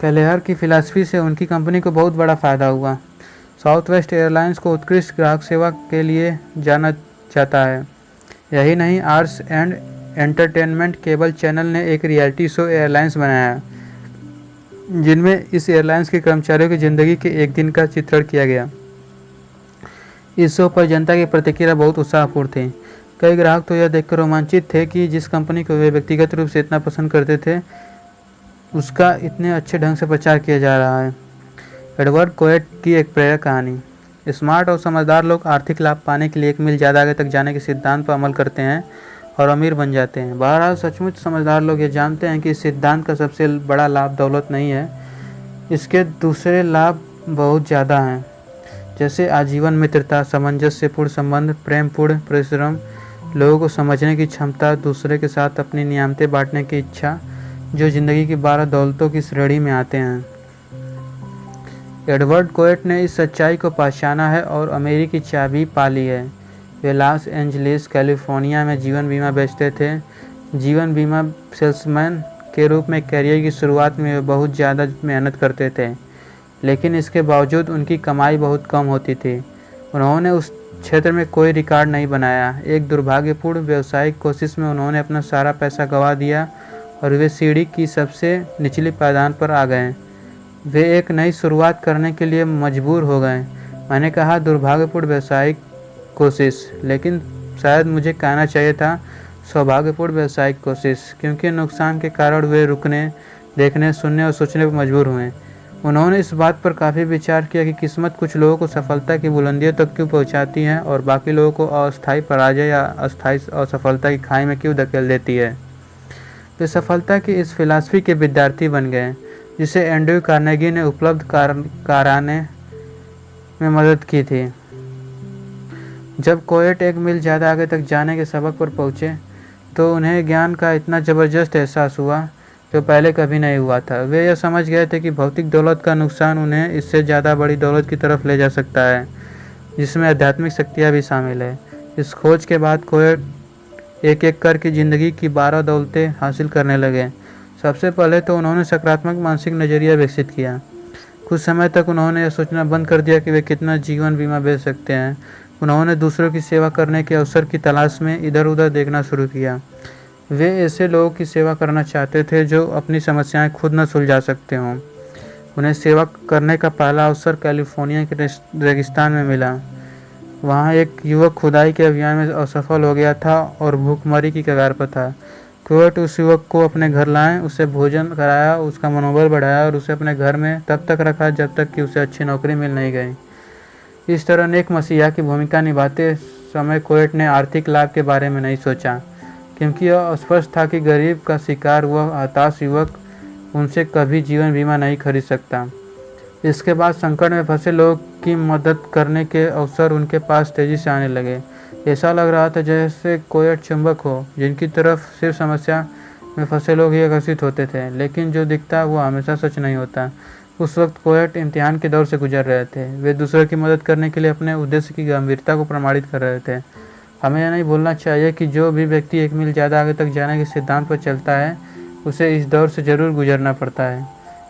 S1: केलेहर की फिलॉसफी से उनकी कंपनी को बहुत बड़ा फ़ायदा हुआ। साउथ वेस्ट एयरलाइंस को उत्कृष्ट ग्राहक सेवा के लिए जाना जाता है। यही नहीं, arts and entertainment cable channel ने एक रियलिटी शो एयरलाइंस बनाया, जिनमें इस एयरलाइंस के कर्मचारियों की ज़िंदगी के एक दिन का चित्रण किया गया। इस शो पर जनता की प्रतिक्रिया बहुत उत्साहपूर्ण थी। कई ग्राहक तो यह देखकर रोमांचित थे कि जिस कंपनी को वे व्यक्तिगत रूप से इतना पसंद करते थे, उसका इतने अच्छे ढंग से प्रचार किया जा रहा है। एडवर्ड कोएट की एक प्रेरक कहानी। स्मार्ट और समझदार लोग आर्थिक लाभ पाने के लिए 1 मील ज़्यादा आगे तक जाने के सिद्धांत पर अमल करते हैं और अमीर बन जाते हैं। बहरहाल सचमुच समझदार लोग ये जानते हैं कि इस सिद्धांत का सबसे बड़ा लाभ दौलत नहीं है, इसके दूसरे लाभ बहुत ज़्यादा हैं, जैसे आजीवन मित्रता, सामंजस्यपूर्ण संबंध, प्रेमपूर्ण परिश्रम, लोगों को समझने की क्षमता, दूसरे के साथ अपनी नियामतें बांटने की इच्छा, जो ज़िंदगी की 12 दौलतों की श्रेणी में आते हैं। एडवर्ड कोएट ने इस सच्चाई को पहचाना है और अमेरिकी चाबी पा ली है। वे लॉस एंजलिस, कैलिफोर्निया में जीवन बीमा बेचते थे। जीवन बीमा सेल्समैन के रूप में करियर की शुरुआत में वे बहुत ज़्यादा मेहनत करते थे, लेकिन इसके बावजूद उनकी कमाई बहुत कम होती थी। उन्होंने उस क्षेत्र में कोई रिकॉर्ड नहीं बनाया। एक दुर्भाग्यपूर्ण व्यावसायिक कोशिश में उन्होंने अपना सारा पैसा गंवा दिया और वे सीढ़ी की सबसे निचली पायदान पर आ गए। वे एक नई शुरुआत करने के लिए मजबूर हो गए। मैंने कहा दुर्भाग्यपूर्ण व्यावसायिक कोशिश, लेकिन शायद मुझे कहना चाहिए था सौभाग्यपूर्ण व्यावसायिक कोशिश, क्योंकि नुकसान के कारण वे रुकने, देखने, सुनने और सोचने पर मजबूर हुए। उन्होंने इस बात पर काफ़ी विचार किया कि किस्मत कुछ लोगों को सफलता की बुलंदियों तक क्यों पहुंचाती है और बाकी लोगों को अस्थायी पराजय या अस्थायी असफलता की खाई में क्यों धकेल देती है। वे सफलता की इस फिलॉसफी के विद्यार्थी बन गए, जिसे एंड्रयू कार्नेगी ने उपलब्ध कराने में मदद की थी। जब कोएट 1 मील ज़्यादा आगे तक जाने के सबक पर पहुँचे, तो उन्हें ज्ञान का इतना ज़बरदस्त एहसास हुआ जो पहले कभी नहीं हुआ था। वे यह समझ गए थे कि भौतिक दौलत का नुकसान उन्हें इससे ज़्यादा बड़ी दौलत की तरफ ले जा सकता है, जिसमें आध्यात्मिक शक्तियाँ भी शामिल है। इस खोज के बाद कोएट एक एक करके ज़िंदगी की 12 दौलतें हासिल करने लगे। सबसे पहले तो उन्होंने सकारात्मक मानसिक नज़रिया विकसित किया। कुछ समय तक उन्होंने यह सोचना बंद कर दिया कि वे कितना जीवन बीमा बेच सकते हैं। उन्होंने दूसरों की सेवा करने के अवसर की तलाश में इधर उधर देखना शुरू किया। वे ऐसे लोगों की सेवा करना चाहते थे जो अपनी समस्याएं खुद न सुलझा सकते हों। उन्हें सेवा करने का पहला अवसर कैलिफोर्निया के रेगिस्तान में मिला। वहाँ एक युवक खुदाई के अभियान में असफल हो गया था और भूखमरी की कगार पर था। कोएट उस युवक को अपने घर लाए, उसे भोजन कराया, उसका मनोबल बढ़ाया और उसे अपने घर में तब तक रखा जब तक कि उसे अच्छी नौकरी मिल नहीं गई। इस तरह नेक मसीहा की भूमिका निभाते समय कोएट ने आर्थिक लाभ के बारे में नहीं सोचा, क्योंकि यह स्पष्ट था कि गरीब का शिकार वह हताश युवक उनसे कभी जीवन बीमा नहीं खरीद सकता। इसके बाद संकट में फंसे लोगों की मदद करने के अवसर उनके पास तेजी से आने लगे। ऐसा लग रहा था जैसे कोएट चुंबक हो, जिनकी तरफ सिर्फ समस्या में फंसे लोग ही आकर्षित होते थे, लेकिन जो दिखता वो हमेशा सच नहीं होता। उस वक्त कोएट इम्तिहान के दौर से गुजर रहे थे। वे दूसरों की मदद करने के लिए अपने उद्देश्य की गंभीरता को प्रमाणित कर रहे थे। हमें यह नहीं भूलना चाहिए कि जो भी व्यक्ति 1 मील ज़्यादा आगे तक जाने के सिद्धांत पर चलता है, उसे इस दौर से ज़रूर गुजरना पड़ता है।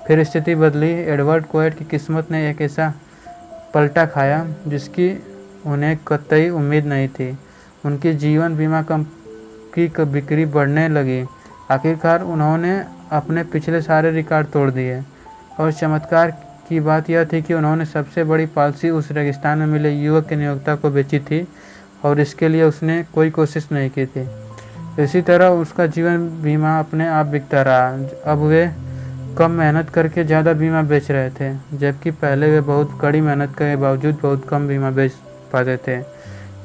S1: फिर स्थिति बदली। एडवर्ड कोएट की किस्मत ने एक ऐसा पलटा खाया जिसकी उन्हें कतई उम्मीद नहीं थी। उनकी जीवन बीमा की बिक्री बढ़ने लगी। आखिरकार उन्होंने अपने पिछले सारे रिकॉर्ड तोड़ दिए, और चमत्कार की बात यह थी कि उन्होंने सबसे बड़ी पॉलिसी उस रेगिस्तान में मिले युवक की नियोक्ता को बेची थी, और इसके लिए उसने कोई कोशिश नहीं की थी। इसी तरह उसका जीवन बीमा अपने आप बिकता रहा। अब वे कम मेहनत करके ज़्यादा बीमा बेच रहे थे, जबकि पहले वे बहुत कड़ी मेहनत के बावजूद बहुत कम बीमा बेच पाते थे।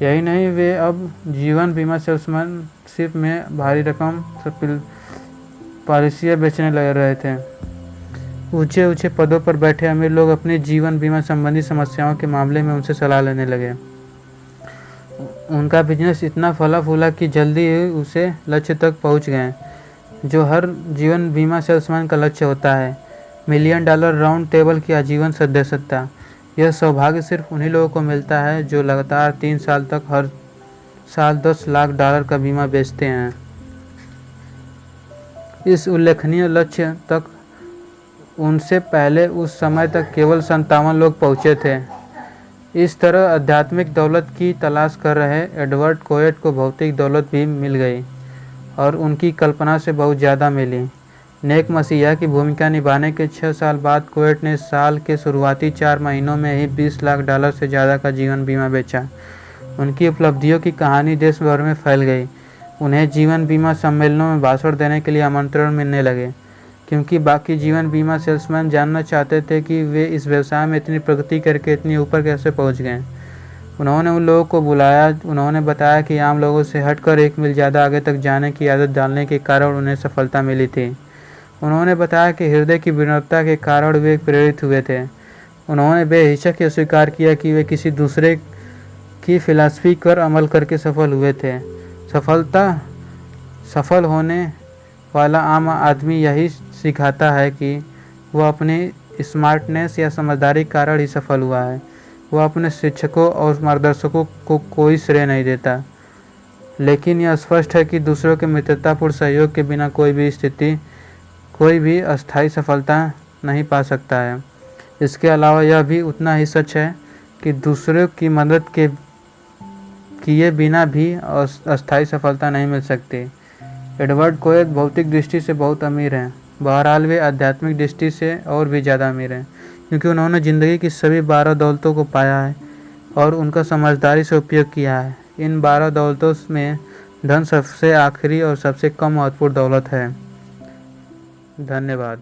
S1: यही नहीं, वे अब जीवन बीमा सेल्समैनशिप में भारी रकम पॉलिसियाँ बेचने लग रहे थे। ऊंचे ऊंचे पदों पर बैठे अमीर लोग अपनी जीवन बीमा संबंधी समस्याओं के मामले में उनसे सलाह लेने लगे। उनका बिजनेस इतना फला फूला कि जल्दी ही उसे लक्ष्य तक पहुंच गए, जो हर जीवन बीमा सेल्समैन का लक्ष्य होता है, $1 मिलियन राउंड टेबल की आजीवन सदस्यता। यह सौभाग्य सिर्फ उन्हीं लोगों को मिलता है जो लगातार 3 साल तक हर साल $10 लाख का बीमा बेचते हैं। इस उल्लेखनीय लक्ष्य तक उनसे पहले उस समय तक केवल 57 लोग पहुँचे थे। इस तरह आध्यात्मिक दौलत की तलाश कर रहे एडवर्ड कोएट को भौतिक दौलत भी मिल गई, और उनकी कल्पना से बहुत ज़्यादा मिली। नेक मसीहा की भूमिका निभाने के 6 साल बाद कोएट ने साल के शुरुआती 4 महीनों में ही $20 लाख से ज़्यादा का जीवन बीमा बेचा। उनकी उपलब्धियों की कहानी देश भर में फैल गई। उन्हें जीवन बीमा सम्मेलनों में भाषण देने के लिए आमंत्रण मिलने लगे, क्योंकि बाकी जीवन बीमा सेल्समैन जानना चाहते थे कि वे इस व्यवसाय में इतनी प्रगति करके इतनी ऊपर कैसे पहुंच गए। उन्होंने उन लोगों को बुलाया। उन्होंने बताया कि आम लोगों से हटकर 1 मील ज़्यादा आगे तक जाने की आदत डालने के कारण उन्हें सफलता मिली थी। उन्होंने बताया कि हृदय की विनम्रता के कारण वे प्रेरित हुए थे। उन्होंने बेहिचक यह स्वीकार किया कि वे किसी दूसरे की फिलॉसफी पर अमल करके सफल हुए थे। सफल होने वाला आम आदमी यही सिखाता है कि वह अपनी स्मार्टनेस या समझदारी के कारण ही सफल हुआ है। वह अपने शिक्षकों और मार्गदर्शकों को कोई श्रेय नहीं देता, लेकिन यह स्पष्ट है कि दूसरों के मित्रतापूर्ण सहयोग के बिना कोई भी अस्थायी सफलता नहीं पा सकता है। इसके अलावा यह भी उतना ही सच है कि दूसरों की मदद किए बिना भी अस्थायी सफलता नहीं मिल सकती। एडवर्ड कोएट भौतिक दृष्टि से बहुत अमीर हैं, बहरहाल वे आध्यात्मिक दृष्टि से और भी ज़्यादा अमीर हैं, क्योंकि उन्होंने ज़िंदगी की सभी 12 दौलतों को पाया है और उनका समझदारी से उपयोग किया है। इन 12 दौलतों में धन सबसे आखिरी और सबसे कम महत्वपूर्ण दौलत है। धन्यवाद।